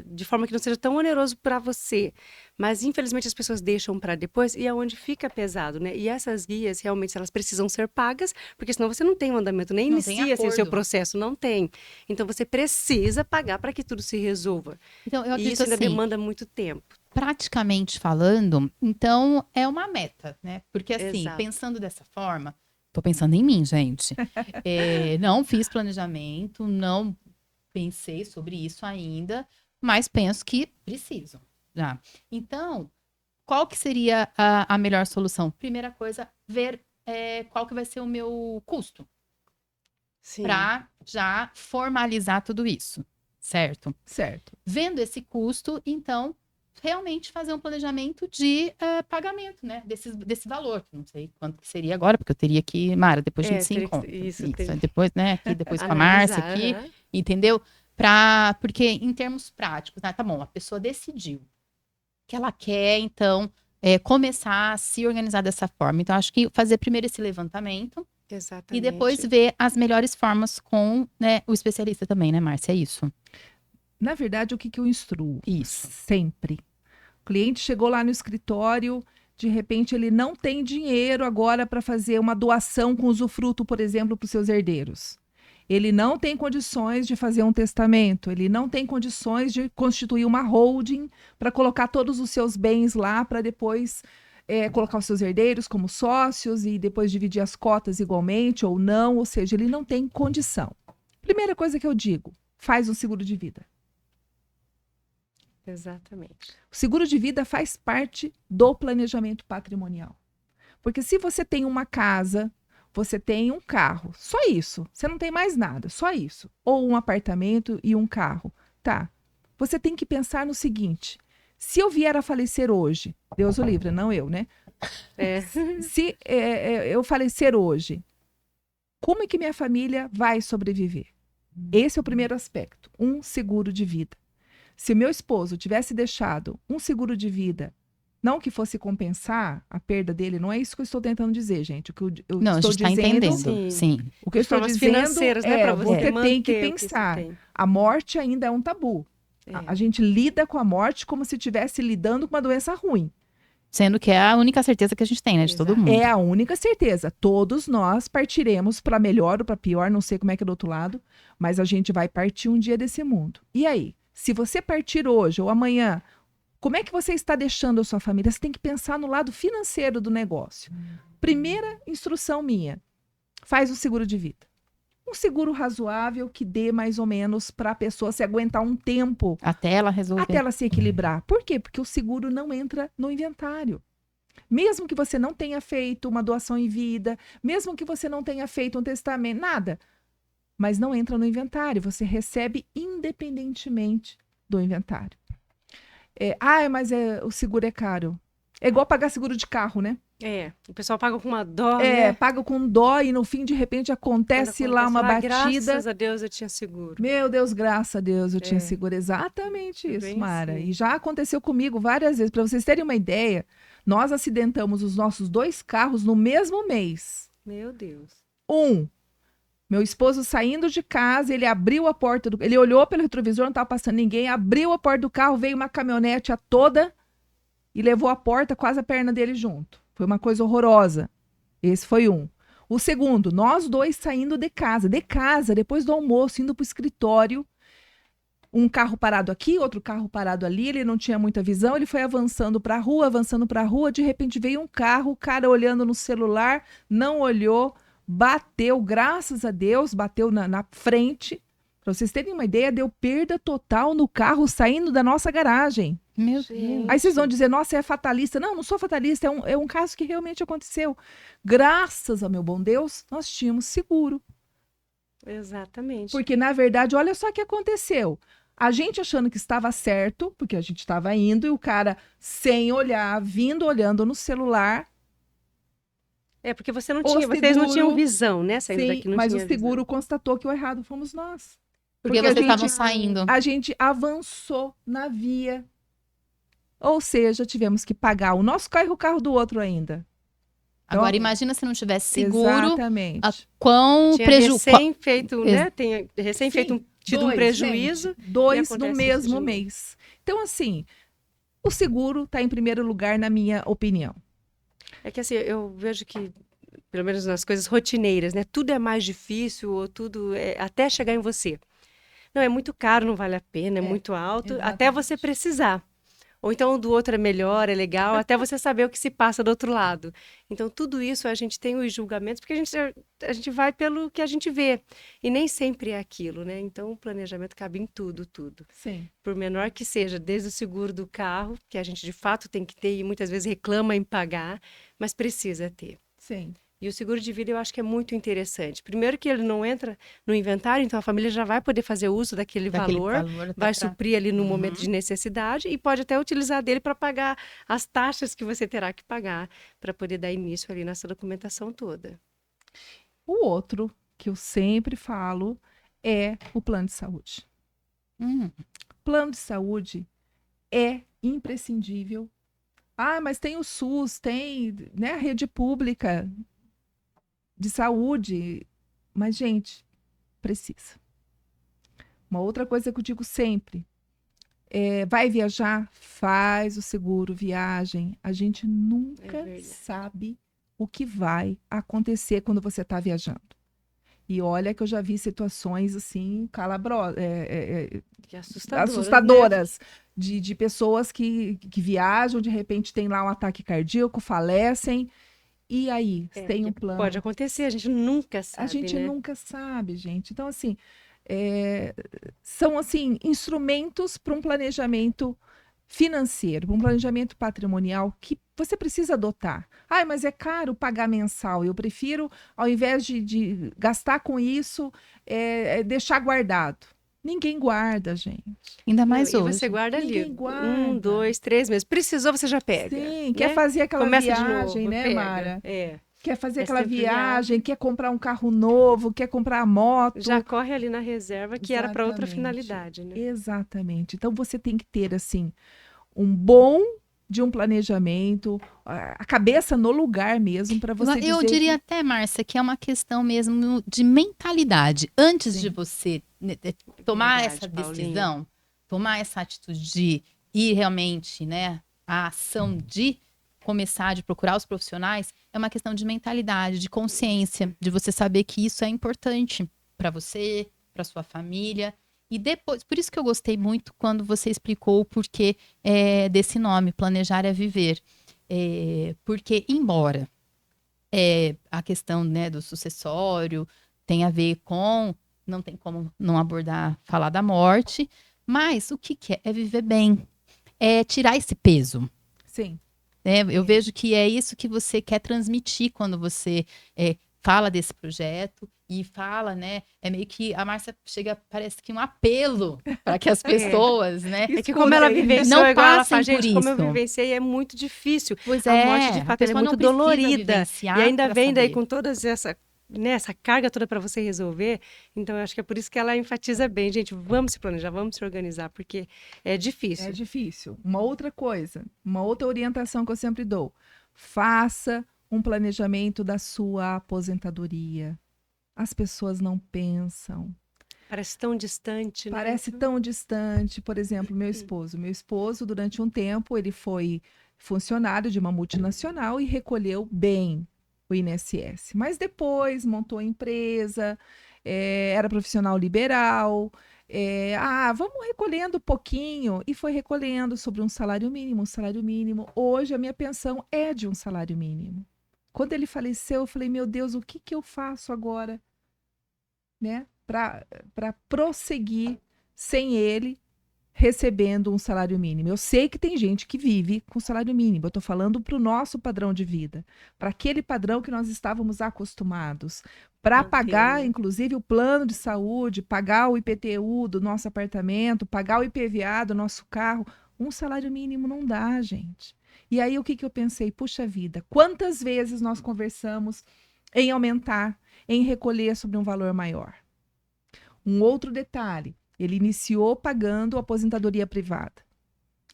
de forma que não seja tão oneroso para você. Mas, infelizmente, as pessoas deixam para depois e é onde fica pesado, né? E essas guias, realmente, elas precisam ser pagas, porque senão você não tem um andamento, nem inicia assim, o seu processo, não tem. Então, você precisa pagar para que tudo se resolva. Então, eu acredito e isso ainda assim, demanda muito tempo. Praticamente falando, então é uma meta, né? Porque assim, Exato. Pensando dessa forma, tô pensando em mim, gente. Não fiz planejamento, não pensei sobre isso ainda, mas penso que preciso. Já. Então, qual que seria a melhor solução? Primeira coisa, ver qual que vai ser o meu custo para já formalizar tudo isso, certo? Certo. Vendo esse custo, então realmente fazer um planejamento de pagamento, né? Desse valor. Não sei quanto que seria agora, porque eu teria que, Mara, depois a gente se encontra. Depois, né? Aqui, depois com a Márcia aqui, entendeu? Porque em termos práticos, tá bom, a pessoa decidiu que ela quer, então, começar a se organizar dessa forma. Então, acho que fazer primeiro esse levantamento. Exatamente. E depois ver as melhores formas com, né, o especialista também, né, Márcia? É isso. Na verdade, o que eu instruo? Isso. Sempre. O cliente chegou lá no escritório, de repente ele não tem dinheiro agora para fazer uma doação com usufruto, por exemplo, para os seus herdeiros. Ele não tem condições de fazer um testamento, ele não tem condições de constituir uma holding para colocar todos os seus bens lá para depois colocar os seus herdeiros como sócios e depois dividir as cotas igualmente ou não, ou seja, ele não tem condição. Primeira coisa que eu digo, faz um seguro de vida. Exatamente. O seguro de vida faz parte do planejamento patrimonial. Porque se você tem uma casa, você tem um carro, só isso. Você não tem mais nada, só isso. Ou um apartamento e um carro. Tá. Você tem que pensar no seguinte: se eu vier a falecer hoje, Deus o livre, não eu, né? Se eu falecer hoje, como é que minha família vai sobreviver? Esse é o primeiro aspecto, um seguro de vida. Se o meu esposo tivesse deixado um seguro de vida, não que fosse compensar a perda dele, não é isso que eu estou tentando dizer, gente. O que eu não, estou a gente está entendendo. Sim. O que eu estou dizendo financeiras, né, você tem que pensar. A morte ainda é um tabu. A gente lida com a morte como se estivesse lidando com uma doença ruim. Sendo que é a única certeza que a gente tem, né, de todo mundo. É a única certeza. Todos nós partiremos para melhor ou para pior, não sei como é que é do outro lado, mas a gente vai partir um dia desse mundo. E aí? Se você partir hoje ou amanhã, como é que você está deixando a sua família? Você tem que pensar no lado financeiro do negócio. Primeira instrução minha, faz o seguro de vida. Um seguro razoável que dê mais ou menos para a pessoa se aguentar um tempo. Até ela resolver. Até ela se equilibrar. Por quê? Porque o seguro não entra no inventário. Mesmo que você não tenha feito uma doação em vida, mesmo que você não tenha feito um testamento, nada. Mas não entra no inventário, você recebe independentemente do inventário. Mas o seguro é caro. É igual pagar seguro de carro, né? O pessoal paga com uma dó, né? Paga com dó e no fim, de repente, acontece lá uma batida. Graças a Deus eu tinha seguro. Meu Deus, graças a Deus eu tinha seguro. Exatamente isso, bem Mara. assim. E já aconteceu comigo várias vezes. Para vocês terem uma ideia, nós acidentamos os nossos 2 carros no mesmo mês. Meu Deus. Meu esposo saindo de casa, ele abriu a porta ele olhou pelo retrovisor, não estava passando ninguém, abriu a porta do carro, veio uma caminhonete a toda e levou a porta, quase a perna dele junto. Foi uma coisa horrorosa. Esse foi um. O segundo, nós 2 saindo de casa, depois do almoço, indo para o escritório. Um carro parado aqui, outro carro parado ali, ele não tinha muita visão, ele foi avançando para a rua, de repente veio um carro, o cara olhando no celular, não olhou, bateu, graças a Deus, bateu na frente. Para vocês terem uma ideia, deu perda total no carro saindo da nossa garagem. Meu Deus. Aí vocês vão dizer, nossa, é fatalista. Não sou fatalista, é um caso que realmente aconteceu. Graças ao meu bom Deus, nós tínhamos seguro. Exatamente. Porque, na verdade, olha só o que aconteceu. A gente achando que estava certo, porque a gente estava indo, e o cara sem olhar, olhando no celular. Porque vocês não tinham visão, né? Saindo daqui não mas tinha o seguro visão. constatou que o errado fomos nós. Porque vocês estavam saindo. A gente avançou na via. Ou seja, tivemos que pagar o nosso carro e o carro do outro ainda. Então, agora, imagina se não tivesse seguro. Exatamente. Quão prejuízo. Recém-feito, né? Tem recém-feito tido um prejuízo. Gente, 2 no mesmo mês. Então, assim, o seguro está em primeiro lugar, na minha opinião. É que assim, eu vejo que, pelo menos nas coisas rotineiras, né? Tudo é mais difícil, ou tudo até chegar em você. Não, é muito caro, não vale a pena, é muito alto, exatamente. até você precisar. Ou então o do outro é melhor, é legal, até você saber o que se passa do outro lado. Então, tudo isso a gente tem os julgamentos, porque a gente vai pelo que a gente vê. E nem sempre é aquilo, né? Então, o planejamento cabe em tudo. Sim. Por menor que seja, desde o seguro do carro, que a gente de fato tem que ter e muitas vezes reclama em pagar, mas precisa ter. Sim. E o seguro de vida eu acho que é muito interessante. Primeiro que ele não entra no inventário, então a família já vai poder fazer uso daquele valor vai suprir ali no momento de necessidade e pode até utilizar dele para pagar as taxas que você terá que pagar para poder dar início ali nessa documentação toda. O outro que eu sempre falo é o plano de saúde. Plano de saúde é imprescindível. Mas tem o SUS, tem, né, a rede pública de saúde, mas, gente, precisa. Uma outra coisa que eu digo sempre, vai viajar, faz o seguro viagem. A gente nunca sabe o que vai acontecer quando você está viajando. E olha que eu já vi situações assim, assustadoras, né? de pessoas que viajam, de repente tem lá um ataque cardíaco, falecem. E aí, tem um plano. Pode acontecer, a gente nunca sabe. A gente né? nunca sabe, gente. Então, assim, são assim, instrumentos para um planejamento financeiro, para um planejamento patrimonial que você precisa adotar. Mas é caro pagar mensal. Eu prefiro, ao invés de gastar com isso, deixar guardado. Ninguém guarda, gente. Ainda mais hoje. E você guarda ali. Guarda. 1, 2, 3 meses. Precisou, você já pega. Sim, né? quer fazer aquela Começa viagem, de novo, né, pega. Mara? Quer fazer É aquela sempre viagem, quer comprar um carro novo, quer comprar a moto. Já corre ali na reserva, que era para outra Exatamente. finalidade, né? Exatamente. Então, você tem que ter, assim, um planejamento, a cabeça no lugar mesmo, para você dizer... Eu diria até, Márcia, que é uma questão mesmo de mentalidade. Antes de você tomar essa decisão, tomar essa atitude de ir realmente, né, a ação de começar, de procurar os profissionais, é uma questão de mentalidade, de consciência, de você saber que isso é importante para você, para sua família. E depois, por isso que eu gostei muito quando você explicou o porquê desse nome, Planejar é Viver. Porque, embora a questão, né, do sucessório tenha a ver com, não tem como não falar da morte, mas o que é? É viver bem, é tirar esse peso. Sim. Eu vejo que é isso que você quer transmitir quando você fala desse projeto e fala, né? É meio que a Márcia chega, parece que um apelo para que as pessoas, né? É que como ela vivenciou não igual ela passem faz, gente, por como eu isso. vivenciei, é muito difícil. Pois A morte, de a fato, ela é pessoa muito não precisa dolorida. vivenciar E ainda pra vem daí saber. com todas essa carga toda para você resolver. Então, eu acho que é por isso que ela enfatiza bem. Gente, vamos se planejar, vamos se organizar, porque é difícil. É difícil. Uma outra coisa, uma outra orientação que eu sempre dou: faça um planejamento da sua aposentadoria. As pessoas não pensam. Parece tão distante, né? Parece tão distante. Por exemplo, meu esposo. Meu esposo, durante um tempo, ele foi funcionário de uma multinacional e recolheu bem o INSS. Mas depois montou empresa, era profissional liberal. Vamos recolhendo pouquinho. E foi recolhendo sobre um salário mínimo, um salário mínimo. Hoje, a minha pensão é de um salário mínimo. Quando ele faleceu, eu falei, meu Deus, o que que eu faço agora? Né? Para prosseguir sem ele recebendo um salário mínimo. Eu sei que tem gente que vive com salário mínimo. Eu estou falando para o nosso padrão de vida, para aquele padrão que nós estávamos acostumados, para pagar, inclusive, o plano de saúde, pagar o IPTU do nosso apartamento, pagar o IPVA do nosso carro. Um salário mínimo não dá, gente. E aí o que eu pensei? Puxa vida, quantas vezes nós conversamos em aumentar, em recolher sobre um valor maior? Um outro detalhe, ele iniciou pagando aposentadoria privada.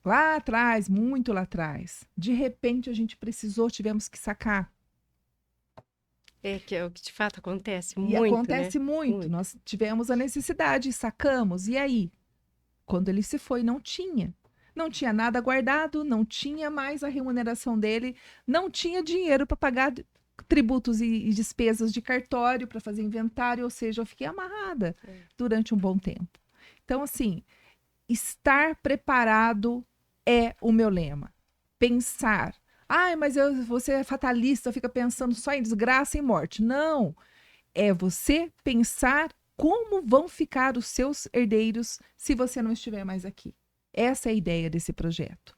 Lá atrás, muito lá atrás. De repente, a gente tivemos que sacar. Que é o que de fato acontece E muito, acontece né? muito. Nós tivemos a necessidade, sacamos. E aí? Quando ele se foi, não tinha. Não tinha nada guardado, não tinha mais a remuneração dele, não tinha dinheiro para pagar tributos e despesas de cartório para fazer inventário, ou seja, eu fiquei amarrada durante um bom tempo. Então, assim, estar preparado é o meu lema. Pensar. Mas você é fatalista, fica pensando só em desgraça e morte. Não. É você pensar como vão ficar os seus herdeiros se você não estiver mais aqui. Essa é a ideia desse projeto.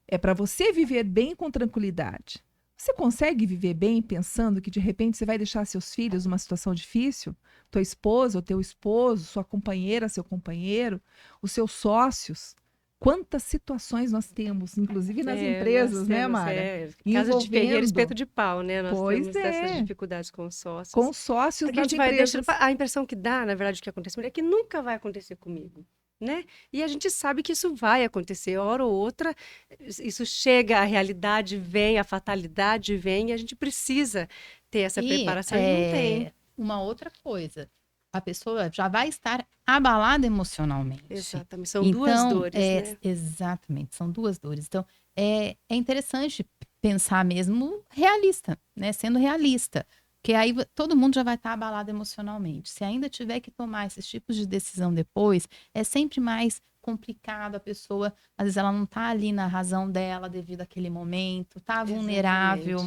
É para você viver bem com tranquilidade. Você consegue viver bem pensando que de repente você vai deixar seus filhos numa situação difícil? Tua esposa, o teu esposo, sua companheira, seu companheiro, os seus sócios? Quantas situações nós temos, inclusive nas empresas, né, Mara? Casa de ferreiro, espeto de pau, né? Nós temos essas dificuldades com os sócios. Com sócios porque das empresas. A impressão que dá, na verdade, o que acontece é que nunca vai acontecer comigo. Né? E a gente sabe que isso vai acontecer, hora ou outra, isso chega, a realidade vem, a fatalidade vem, e a gente precisa ter essa preparação e não tem. Uma outra coisa, a pessoa já vai estar abalada emocionalmente. Exatamente, são duas dores, né? Exatamente, são duas dores. Então, é interessante pensar mesmo realista, né? Sendo realista. Porque aí todo mundo já vai estar abalado emocionalmente. Se ainda tiver que tomar esses tipos de decisão depois, é sempre mais complicado. A pessoa, às vezes, ela não está ali na razão dela devido àquele momento, está vulnerável.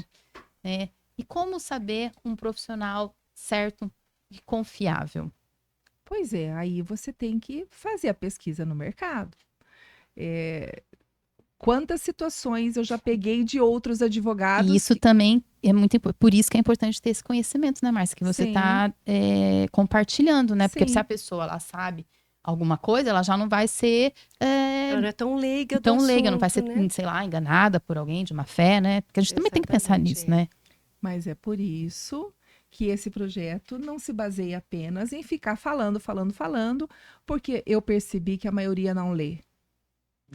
Né? E como saber um profissional certo e confiável? Pois é, aí você tem que fazer a pesquisa no mercado. Quantas situações eu já peguei de outros advogados. E isso também é muito importante. Por isso que é importante ter esse conhecimento, né, Márcia? Que você está compartilhando, né? Porque se a pessoa ela sabe alguma coisa, ela já não vai ser. Ela não é tão leiga do tão leiga, assunto, não vai ser, né? sei lá, enganada por alguém de má fé, né? Porque a gente também tem que pensar nisso, né? Mas é por isso que esse projeto não se baseia apenas em ficar falando, porque eu percebi que a maioria não lê.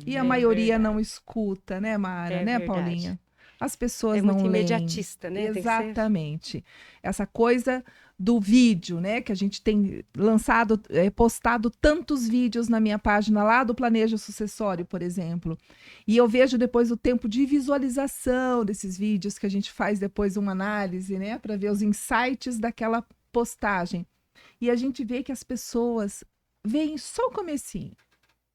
E a maioria não escuta, né, Mara? Né, Paulinha? As pessoas não leem. É muito imediatista, né? Exatamente. Essa coisa do vídeo, né? Que a gente tem lançado, postado tantos vídeos na minha página lá do Planejo Sucessório, por exemplo. E eu vejo depois o tempo de visualização desses vídeos, que a gente faz depois uma análise, né? Para ver os insights daquela postagem. E a gente vê que as pessoas veem só o comecinho.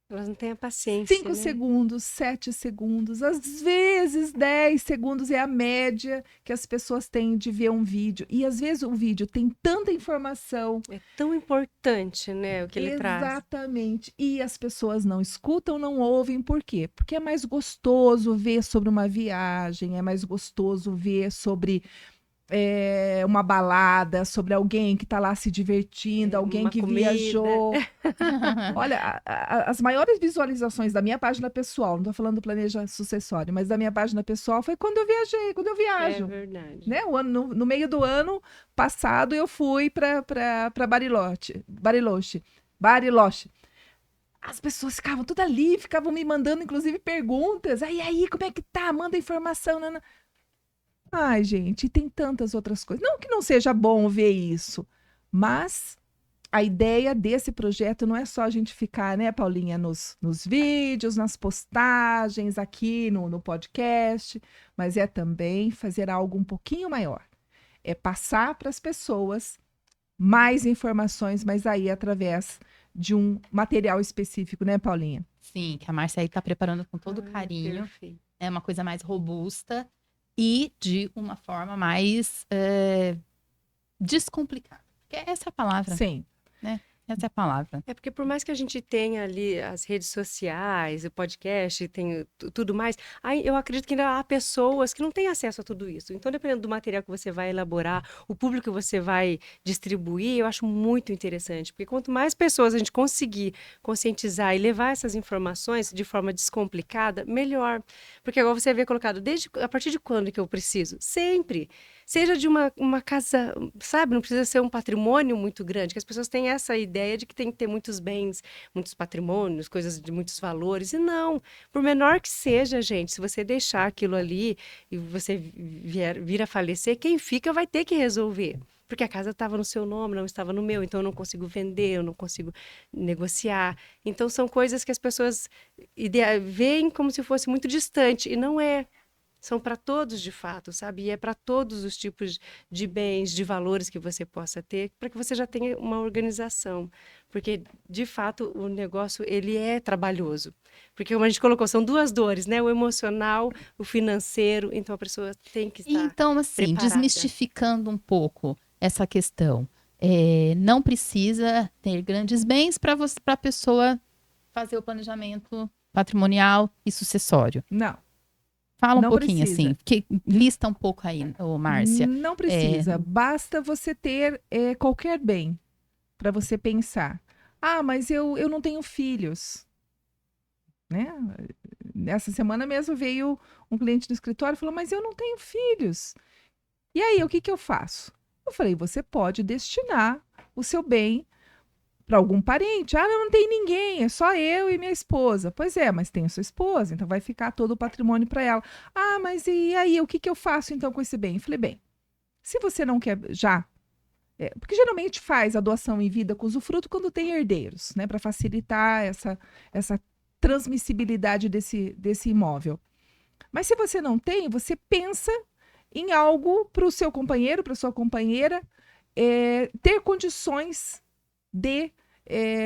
Elas não têm a paciência, 5 segundos, 7 segundos, às vezes 10 segundos é a média que as pessoas têm de ver um vídeo. E às vezes o vídeo tem tanta informação. É tão importante, né, o que ele traz. Exatamente. E as pessoas não escutam, não ouvem. Por quê? Porque é mais gostoso ver sobre uma viagem, é mais gostoso ver sobre uma balada, sobre alguém que está lá se divertindo, alguém uma que comida. viajou. Olha, as maiores visualizações da minha página pessoal, não estou falando do Planeja Sucessório, mas da minha página pessoal foi quando eu viajei, quando eu É viajo. verdade. Né? No meio do ano passado, eu fui para Bariloche. As pessoas ficavam tudo ali, ficavam me mandando, inclusive, perguntas. Aí, como é que tá? Manda informação. Nana. Ai, gente, e tem tantas outras coisas. Não que não seja bom ver isso, mas a ideia desse projeto não é só a gente ficar, né, Paulinha, nos vídeos, nas postagens, aqui no podcast, mas é também fazer algo um pouquinho maior. É passar para as pessoas mais informações, mas aí através de um material específico, né, Paulinha? Sim, que a Márcia aí tá preparando com todo Ai, carinho. perfeito. É uma coisa mais robusta e de uma forma mais descomplicada. Que essa é a palavra, Sim. né? Essa é a palavra. É porque por mais que a gente tenha ali as redes sociais, o podcast, tem tudo mais, aí eu acredito que ainda há pessoas que não têm acesso a tudo isso. Então, dependendo do material que você vai elaborar, o público que você vai distribuir, eu acho muito interessante. Porque quanto mais pessoas a gente conseguir conscientizar e levar essas informações de forma descomplicada, melhor. Porque agora você vê colocado, a partir de quando que eu preciso? Sempre. Seja de uma casa, sabe? Não precisa ser um patrimônio muito grande, que as pessoas têm essa ideia de que tem que ter muitos bens, muitos patrimônios, coisas de muitos valores. E não, por menor que seja, gente, se você deixar aquilo ali e você vir a falecer, quem fica vai ter que resolver. Porque a casa estava no seu nome, não estava no meu, então eu não consigo vender, eu não consigo negociar. Então são coisas que as pessoas veem como se fosse muito distante, e não é. São para todos de fato, sabe? E é para todos os tipos de bens, de valores que você possa ter, para que você já tenha uma organização. Porque, de fato, o negócio, ele é trabalhoso. Porque, como a gente colocou, são duas dores, né? O emocional, o financeiro. Então, a pessoa tem que estar Então, assim, preparada. desmistificando um pouco essa questão. Não precisa ter grandes bens para a pessoa fazer o planejamento patrimonial e sucessório. Não. Fala um Não pouquinho, precisa. assim, lista um pouco aí, Márcia. Não precisa. Basta você ter qualquer bem para você pensar. Ah, mas eu não tenho filhos. Né? Essa semana mesmo veio um cliente do escritório e falou, mas eu não tenho filhos. E aí, o que eu faço? Eu falei, você pode destinar o seu bem para algum parente. Ah, não tem ninguém, é só eu e minha esposa. Pois é, mas tem a sua esposa, então vai ficar todo o patrimônio para ela. Ah, mas e aí, o que eu faço então com esse bem? Eu falei, bem, se você não quer já, porque geralmente faz a doação em vida com usufruto quando tem herdeiros, né, para facilitar essa transmissibilidade desse imóvel. Mas se você não tem, você pensa em algo para o seu companheiro, para sua companheira, ter condições de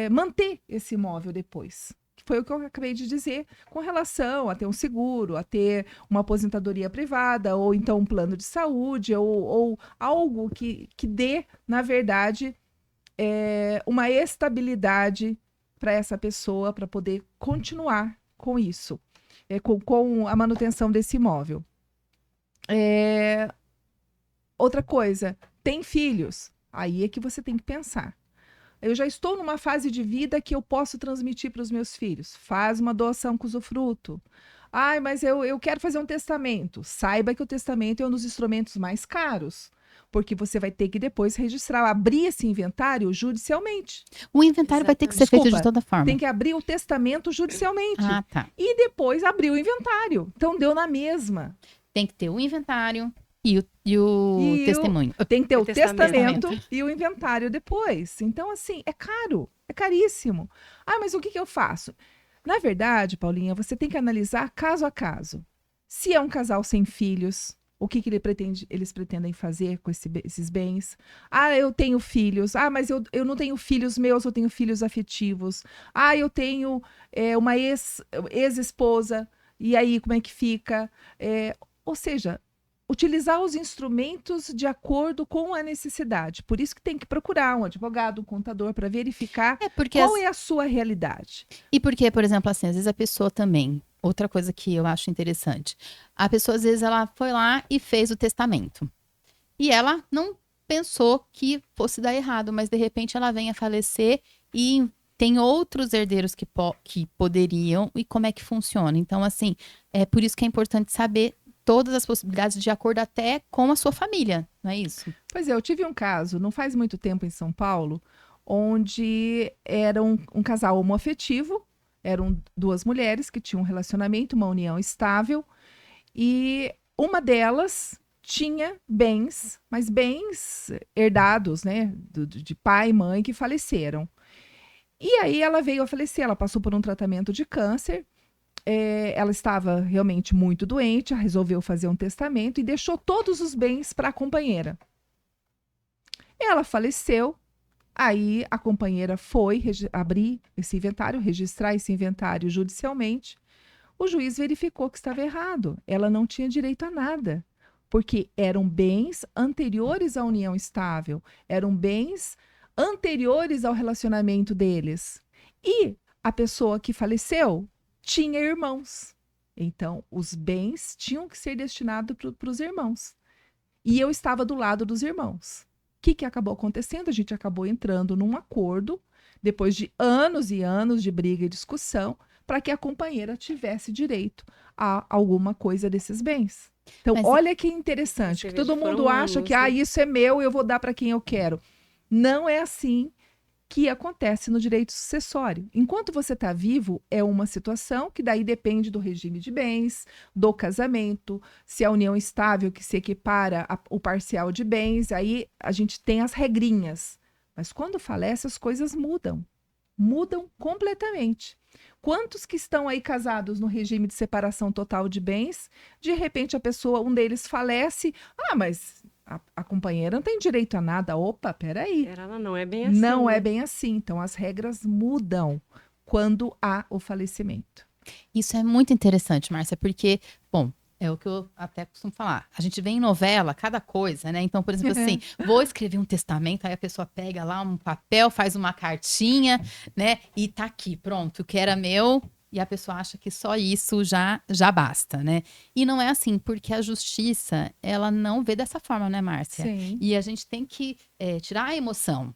manter esse imóvel depois. Foi o que eu acabei de dizer com relação a ter um seguro, a ter uma aposentadoria privada, ou então um plano de saúde, ou algo que dê, na verdade, uma estabilidade para essa pessoa, para poder continuar com isso, com a manutenção desse imóvel. Outra coisa, tem filhos? Aí é que você tem que pensar. Eu já estou numa fase de vida que eu posso transmitir para os meus filhos. Faz uma doação com usufruto. Ai, mas eu quero fazer um testamento. Saiba que o testamento é um dos instrumentos mais caros, porque você vai ter que depois registrar, abrir esse inventário judicialmente. O inventário vai ter que ser feito de toda forma. Tem que abrir o testamento judicialmente. Ah, tá. E depois abrir o inventário. Então, deu na mesma. Tem que ter o inventário e o testemunho. Tem que ter o testamento e o inventário depois. Então, assim, é caro, é caríssimo. Ah, mas o que eu faço? Na verdade, Paulinha, você tem que analisar caso a caso. Se é um casal sem filhos, o que eles pretendem fazer com esses bens? Ah, eu tenho filhos. Ah, mas eu não tenho filhos meus, eu tenho filhos afetivos. Ah, eu tenho uma ex-esposa. E aí, como é que fica? Ou seja, utilizar os instrumentos de acordo com a necessidade. Por isso que tem que procurar um advogado, um contador, para verificar qual é a sua realidade. E porque, por exemplo, assim, às vezes a pessoa também, outra coisa que eu acho interessante, a pessoa às vezes ela foi lá e fez o testamento. E ela não pensou que fosse dar errado, mas de repente ela vem a falecer e tem outros herdeiros que poderiam, e como é que funciona. Então, assim, é por isso que é importante saber todas as possibilidades de acordo até com a sua família, não é isso? Pois é, eu tive um caso, não faz muito tempo em São Paulo, onde era um casal homoafetivo, eram duas mulheres que tinham um relacionamento, uma união estável, e uma delas tinha bens, mas bens herdados, né, de pai e mãe que faleceram. E aí ela veio a falecer, ela passou por um tratamento de câncer, ela estava realmente muito doente, resolveu fazer um testamento e deixou todos os bens para a companheira. Ela faleceu, aí a companheira foi abrir esse inventário, registrar esse inventário judicialmente. O juiz verificou que estava errado. Ela não tinha direito a nada, porque eram bens anteriores à união estável, eram bens anteriores ao relacionamento deles. E a pessoa que faleceu tinha irmãos. Então, os bens tinham que ser destinados para os irmãos. E eu estava do lado dos irmãos. O que acabou acontecendo? A gente acabou entrando num acordo, depois de anos e anos de briga e discussão, para que a companheira tivesse direito a alguma coisa desses bens. Então, Mas olha que interessante, você que vê, todo mundo foram acha anos, que né? isso é meu, eu vou dar para quem eu quero. Não é assim que acontece no direito sucessório. Enquanto você está vivo, é uma situação que daí depende do regime de bens, do casamento, se a união estável que se equipara o parcial de bens, aí a gente tem as regrinhas. Mas quando falece, as coisas mudam. Mudam completamente. Quantos que estão aí casados no regime de separação total de bens, de repente a pessoa, um deles falece, mas a companheira não tem direito a nada. Opa, peraí. Ela não é bem assim, Não é né? bem assim. Então, as regras mudam quando há o falecimento. isso é muito interessante, Márcia, porque, bom, é o que eu até costumo falar. A gente vê em novela cada coisa, né? Então, por exemplo, assim, vou escrever um testamento, aí a pessoa pega lá um papel, faz uma cartinha, né? E tá aqui, pronto, o que era meu, e a pessoa acha que só isso já basta, né? E não é assim, porque a justiça, ela não vê dessa forma, né, Márcia? Sim. E a gente tem que tirar a emoção.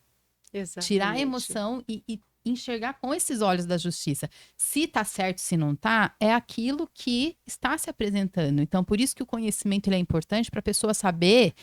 Tirar a Exatamente. emoção e enxergar com esses olhos da justiça. Se tá certo, se não tá, é aquilo que está se apresentando. Então, por isso que o conhecimento ele é importante para a pessoa saber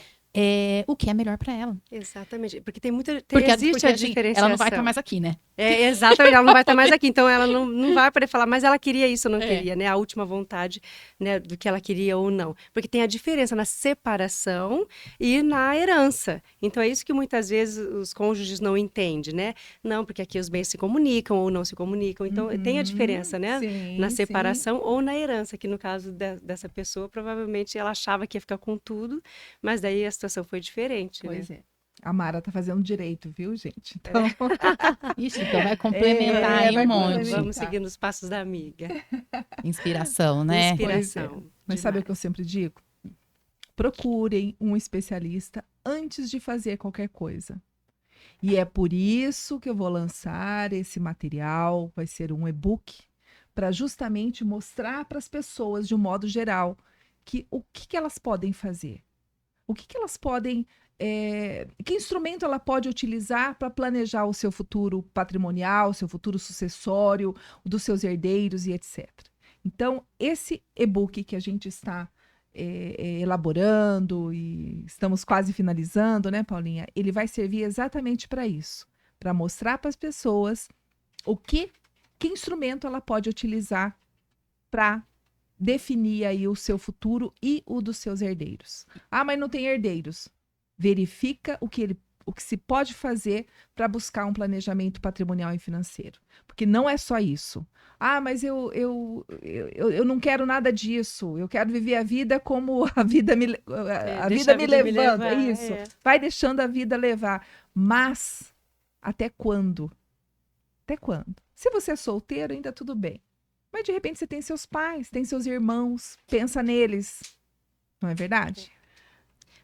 o que é melhor para ela. Exatamente, porque tem muita, Porque, existe porque a assim, diferenciação. ela não vai estar mais aqui, né? Exatamente, ela não vai estar mais aqui, então ela não vai poder falar, mas ela queria isso ou não É. queria, né? A última vontade, né, do que ela queria ou não. Porque tem a diferença na separação e na herança. Então é isso que muitas vezes os cônjuges não entendem, né? Não, porque aqui os bens se comunicam ou não se comunicam. Então tem a diferença, né? Sim, Na sim. separação ou na herança, que no caso dessa pessoa, provavelmente ela achava que ia ficar com tudo, mas daí a situação foi diferente, né? Pois é. A Mara tá fazendo direito, viu, gente? Então, Isso, então vai complementar aí vai um monte. complementar. Vamos seguindo os passos da amiga. Inspiração, né? Inspiração. Mas sabe o que eu sempre digo? Procurem um especialista antes de fazer qualquer coisa. E é por isso que eu vou lançar esse material, vai ser um e-book, para justamente mostrar para as pessoas, de um modo geral, que o que elas podem fazer. O que elas podem. Que instrumento ela pode utilizar para planejar o seu futuro patrimonial, o seu futuro sucessório, o dos seus herdeiros e etc. Então, esse e-book que a gente está elaborando e estamos quase finalizando, né, Paulinha? Ele vai servir exatamente para isso, para mostrar para as pessoas que instrumento ela pode utilizar para definir aí o seu futuro e o dos seus herdeiros. Mas não tem herdeiros. Verifica o que se pode fazer para buscar um planejamento patrimonial e financeiro. Porque não é só isso. Mas eu não quero nada disso. Eu quero viver a vida como a vida me levando. É isso. Vai deixando a vida levar. Mas até quando? Até quando? Se você é solteiro, ainda tudo bem. Mas de repente você tem seus pais, tem seus irmãos, pensa neles. Não é verdade?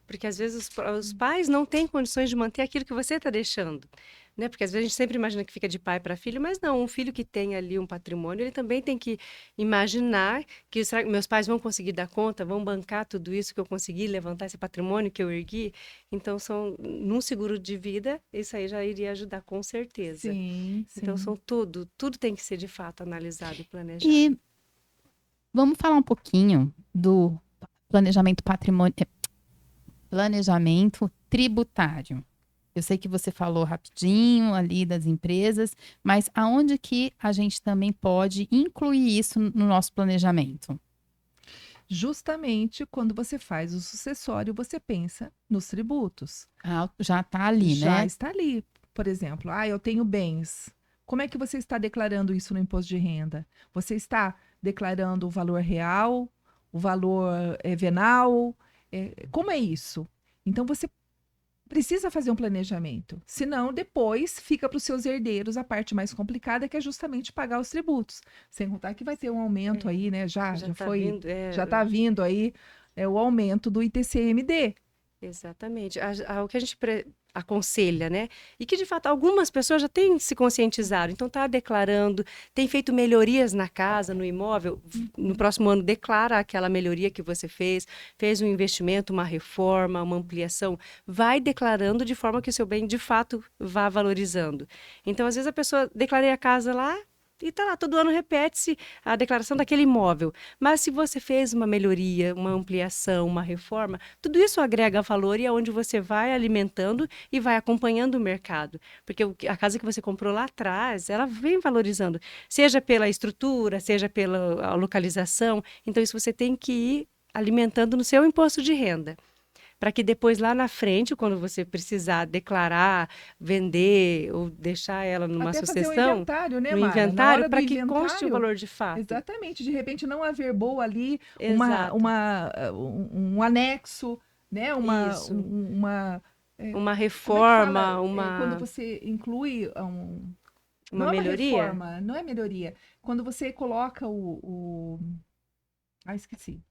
Porque às vezes os pais não têm condições de manter aquilo que você está deixando. né? Porque às vezes a gente sempre imagina que fica de pai para filho, mas não, um filho que tem ali um patrimônio, ele também tem que imaginar que será que meus pais vão conseguir dar conta, vão bancar tudo isso que eu consegui, levantar esse patrimônio que eu ergui. Então, num seguro de vida, isso aí já iria ajudar com certeza. Sim, Então, sim. tudo tem que ser de fato analisado e planejado. E vamos falar um pouquinho do planejamento tributário. Eu sei que você falou rapidinho ali das empresas, mas aonde que a gente também pode incluir isso no nosso planejamento? Justamente quando você faz o sucessório, você pensa nos tributos. Já está ali, Já né? está ali. Por exemplo, eu tenho bens. Como é que você está declarando isso no imposto de renda? Você está declarando o valor real, o valor venal? Como é isso? Então, você precisa fazer um planejamento. Senão, depois fica para os seus herdeiros a parte mais complicada, que é justamente pagar os tributos. Sem contar que vai ter um aumento aí, né? Já tá foi, vindo, já está vindo aí o aumento do ITCMD. Exatamente. O que a gente aconselha, né? E que, de fato, algumas pessoas já têm se conscientizado. Então, está declarando, tem feito melhorias na casa, no imóvel. No próximo ano, declara aquela melhoria que você fez um investimento, uma reforma, uma ampliação. Vai declarando de forma que o seu bem, de fato, vá valorizando. Então, às vezes, a pessoa declarei a casa lá, e tá lá, todo ano repete-se a declaração daquele imóvel. Mas se você fez uma melhoria, uma ampliação, uma reforma, tudo isso agrega valor e é onde você vai alimentando e vai acompanhando o mercado. Porque a casa que você comprou lá atrás, ela vem valorizando, seja pela estrutura, seja pela localização. Então, isso você tem que ir alimentando no seu imposto de renda. Para que depois, lá na frente, quando você precisar declarar, vender ou deixar ela numa Até sucessão, fazer um inventário, né, no Mara? Na inventário, hora do para que conste o inventário, valor de fato. exatamente, de repente não averbou ali Exato. um anexo, né? Isso. Uma Uma como é que reforma, fala? Quando você inclui uma não é melhoria? uma reforma, não é melhoria. Quando você coloca esqueci.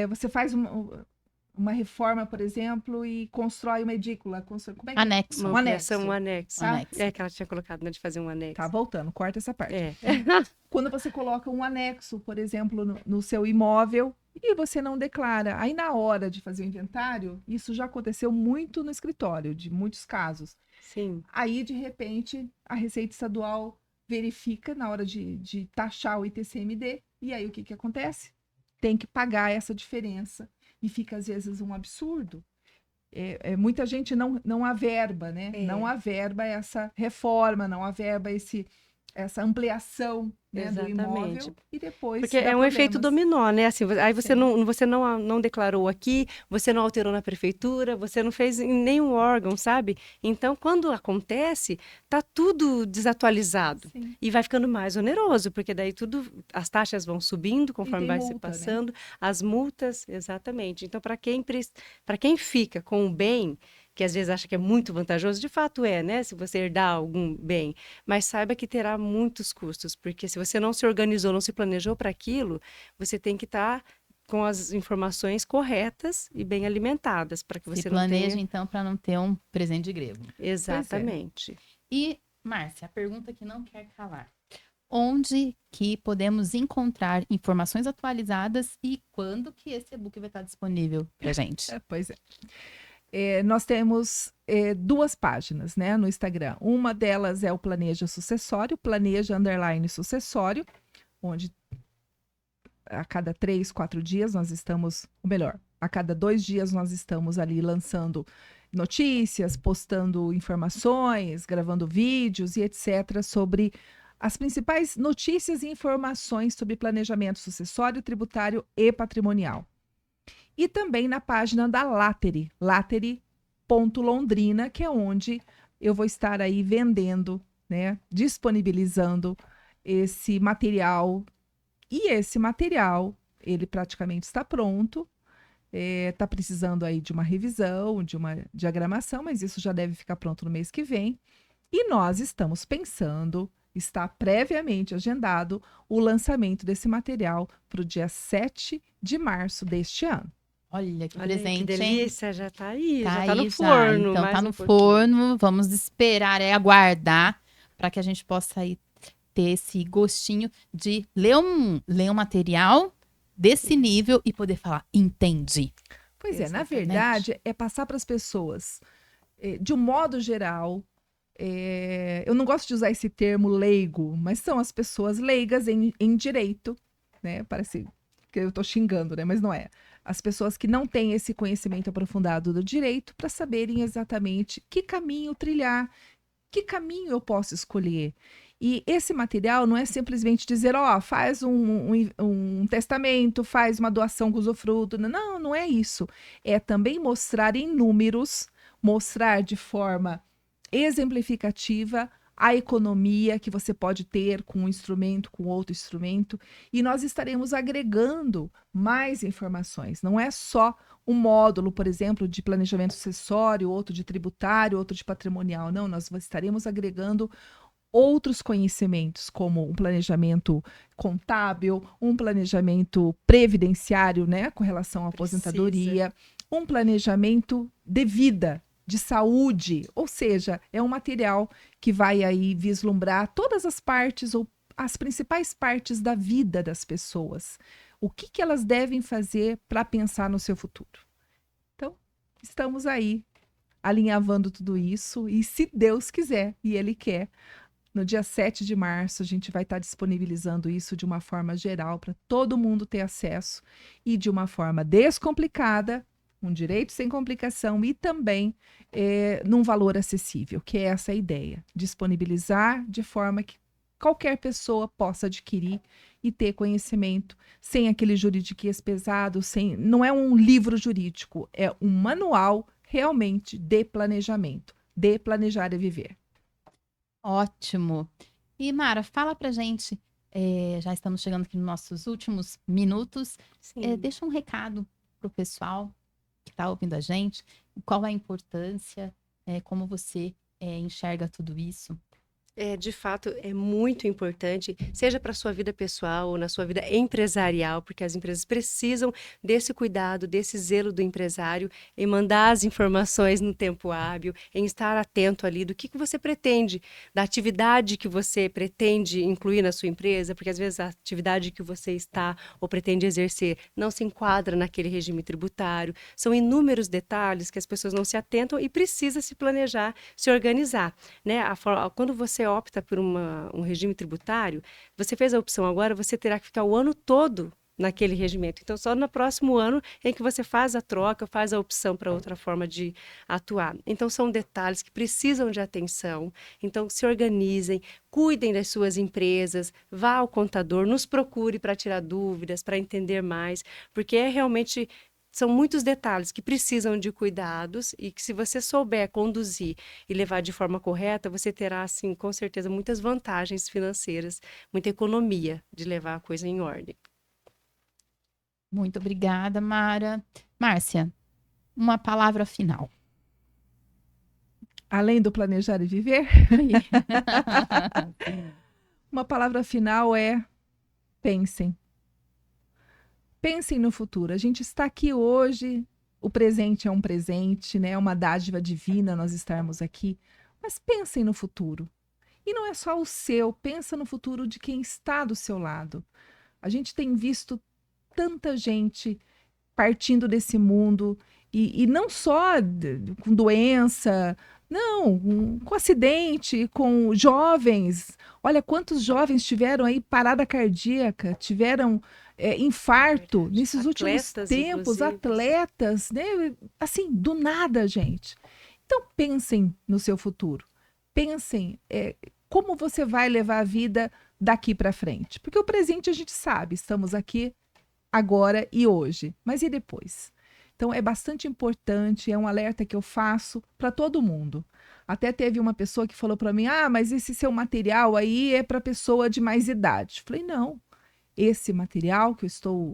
Você faz uma reforma, por exemplo, e constrói uma edícula. Como é que Anexo. Uma ampliação, um anexo. Tá? Anexo. É que ela tinha colocado, né, de fazer um anexo. Tá voltando, corta essa parte. É. Quando você coloca um anexo, por exemplo, no seu imóvel e você não declara, aí na hora de fazer o inventário, isso já aconteceu muito no escritório, de muitos casos. Sim. Aí, de repente, a Receita Estadual verifica na hora de taxar o ITCMD, e aí o que acontece? Tem que pagar essa diferença. E fica, às vezes, um absurdo. Muita gente não averba, né? Não averba essa reforma, não averba essa ampliação, né, do imóvel e depois porque é um efeito dominó, né? Assim, aí você não declarou aqui, você não alterou na prefeitura, você não fez em nenhum órgão, sabe? Então, quando acontece, tá tudo desatualizado. Sim. E vai ficando mais oneroso, porque daí as taxas vão subindo conforme vai se multa, passando, né? as multas, exatamente. Então, para quem fica com o bem, que às vezes acha que é muito vantajoso, de fato né? Se você herdar algum bem, mas saiba que terá muitos custos, porque se você não se organizou, não se planejou para aquilo, você tem que estar com as informações corretas e bem alimentadas para que você Se não planeja, tenha... então, para não ter um presente de grego. Exatamente. E, Márcia, a pergunta que não quer calar. Onde que podemos encontrar informações atualizadas e quando que esse e-book vai estar disponível para gente? Pois é. Nós temos 2 páginas, né, no Instagram. Uma delas é o Planeja Sucessório, Planeja_Sucessório, onde a cada 3, 4 dias nós estamos, ou melhor, a cada 2 dias nós estamos ali lançando notícias, postando informações, gravando vídeos e etc. sobre as principais notícias e informações sobre planejamento sucessório, tributário e patrimonial. E também na página da Lateri, lateri.londrina, que é onde eu vou estar aí vendendo, né, disponibilizando esse material. E esse material, ele praticamente está pronto, está precisando aí de uma revisão, de uma diagramação, mas isso já deve ficar pronto no mês que vem. E nós estamos pensando, está previamente agendado, o lançamento desse material para o dia 7 de março deste ano. Olha que Olha aí, que presente, hein? delícia, já tá aí, Tá já tá aí no já. forno, Então mais tá um no pouquinho. forno. Vamos esperar, aguardar para que a gente possa aí ter esse gostinho de ler um material desse nível e poder falar, entendi. Pois é, na Exatamente. verdade, é passar para as pessoas, de um modo geral. Eu não gosto de usar esse termo leigo, mas são as pessoas leigas em direito, né? Parece que eu estou xingando, né? Mas não é. As pessoas que não têm esse conhecimento aprofundado do direito para saberem exatamente que caminho trilhar, que caminho eu posso escolher. E esse material não é simplesmente dizer, ó, faz um testamento, faz uma doação com usufruto. Não, não é isso. É também mostrar em números, mostrar de forma exemplificativa a economia que você pode ter com um instrumento, com outro instrumento, e nós estaremos agregando mais informações. Não é só um módulo, por exemplo, de planejamento sucessório, outro de tributário, outro de patrimonial. Não, nós estaremos agregando outros conhecimentos, como um planejamento contábil, um planejamento previdenciário, né, com relação à aposentadoria, um planejamento de vida, de saúde, ou seja, é um material que vai aí vislumbrar todas as partes ou as principais partes da vida das pessoas. O que elas devem fazer para pensar no seu futuro. Então, estamos aí alinhavando tudo isso e se Deus quiser, e Ele quer, no dia 7 de março, a gente vai estar disponibilizando isso de uma forma geral para todo mundo ter acesso e de uma forma descomplicada, um direito sem complicação e também num valor acessível, que é essa a ideia. Disponibilizar de forma que qualquer pessoa possa adquirir e ter conhecimento, sem aquele juridiquês pesado, não é um livro jurídico, é um manual realmente de planejamento, de planejar e viver. Ótimo. E Mara, fala pra gente, já estamos chegando aqui nos nossos últimos minutos, Sim. deixa um recado pro pessoal que está ouvindo a gente, qual a importância, como você enxerga tudo isso. De fato, é muito importante, seja para a sua vida pessoal ou na sua vida empresarial, porque as empresas precisam desse cuidado, desse zelo do empresário em mandar as informações no tempo hábil, em estar atento ali do que você pretende, da atividade que você pretende incluir na sua empresa, porque às vezes a atividade que você está ou pretende exercer não se enquadra naquele regime tributário. São inúmeros detalhes que as pessoas não se atentam e precisa se planejar, se organizar, né? Quando você opta por um regime tributário, você fez a opção agora, você terá que ficar o ano todo naquele regimento. Então, só no próximo ano em que você faz a troca, faz a opção para outra forma de atuar. Então, são detalhes que precisam de atenção. Então, se organizem, cuidem das suas empresas, vá ao contador, nos procure para tirar dúvidas, para entender mais, porque realmente são muitos detalhes que precisam de cuidados e que, se você souber conduzir e levar de forma correta, você terá, assim, com certeza, muitas vantagens financeiras, muita economia de levar a coisa em ordem. Muito obrigada, Mara. Márcia, uma palavra final. Além do planejar e viver, uma palavra final é pensem. Pensem no futuro. A gente está aqui hoje, o presente é um presente, né? É uma dádiva divina nós estarmos aqui, mas pensem no futuro. E não é só o seu, pensa no futuro de quem está do seu lado. A gente tem visto tanta gente partindo desse mundo, e não só com doença, não, com acidente, com jovens. Olha quantos jovens tiveram aí parada cardíaca, tiveram infarto nesses últimos Atletas, tempos, inclusive. atletas, né? Assim, do nada, gente. Então pensem no seu futuro. Pensem como você vai levar a vida daqui para frente. Porque o presente a gente sabe, estamos aqui agora e hoje. Mas e depois? Então, é bastante importante, é um alerta que eu faço para todo mundo. Até teve uma pessoa que falou para mim, mas esse seu material aí é para pessoa de mais idade. Falei, não, esse material que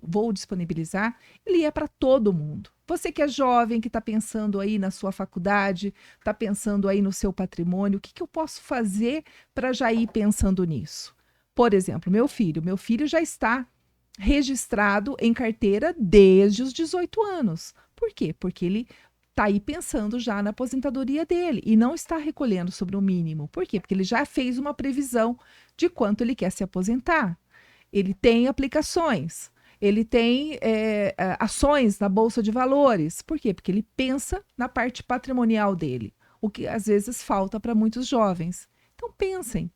vou disponibilizar, ele é para todo mundo. Você que é jovem, que está pensando aí na sua faculdade, está pensando aí no seu patrimônio, o que eu posso fazer para já ir pensando nisso? Por exemplo, meu filho já está registrado em carteira desde os 18 anos. Por quê? Porque ele está aí pensando já na aposentadoria dele e não está recolhendo sobre o mínimo. Por quê? Porque ele já fez uma previsão de quanto ele quer se aposentar. Ele tem aplicações, ele tem ações na Bolsa de Valores. Por quê? Porque ele pensa na parte patrimonial dele, o que às vezes falta para muitos jovens. Então pensem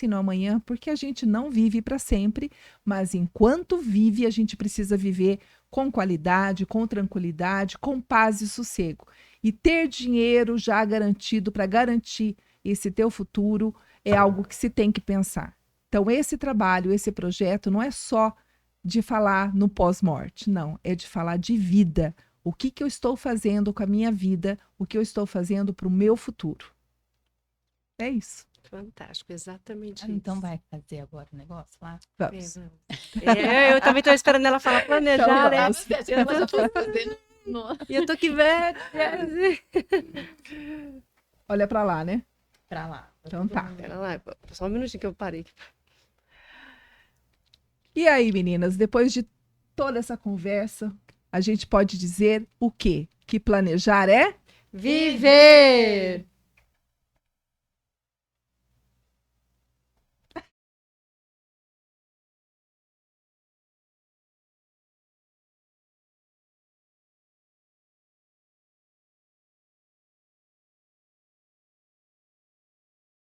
no amanhã, porque a gente não vive para sempre, mas enquanto vive, a gente precisa viver com qualidade, com tranquilidade, com paz e sossego. E ter dinheiro já garantido para garantir esse teu futuro é algo que se tem que pensar. Então, esse trabalho, esse projeto não é só de falar no pós-morte, não, é de falar de vida. O que eu estou fazendo com a minha vida, o que eu estou fazendo para o meu futuro. É isso. Fantástico, exatamente Ah, isso. então vai fazer agora o negócio lá? Vamos. Eu também estou esperando ela falar planejar, né? E eu tô aqui velha. Olha para lá, né? Pra lá. Então tá. Pera lá, só um minutinho que eu parei. E aí, meninas, depois de toda essa conversa, a gente pode dizer o quê? Que planejar é Viver!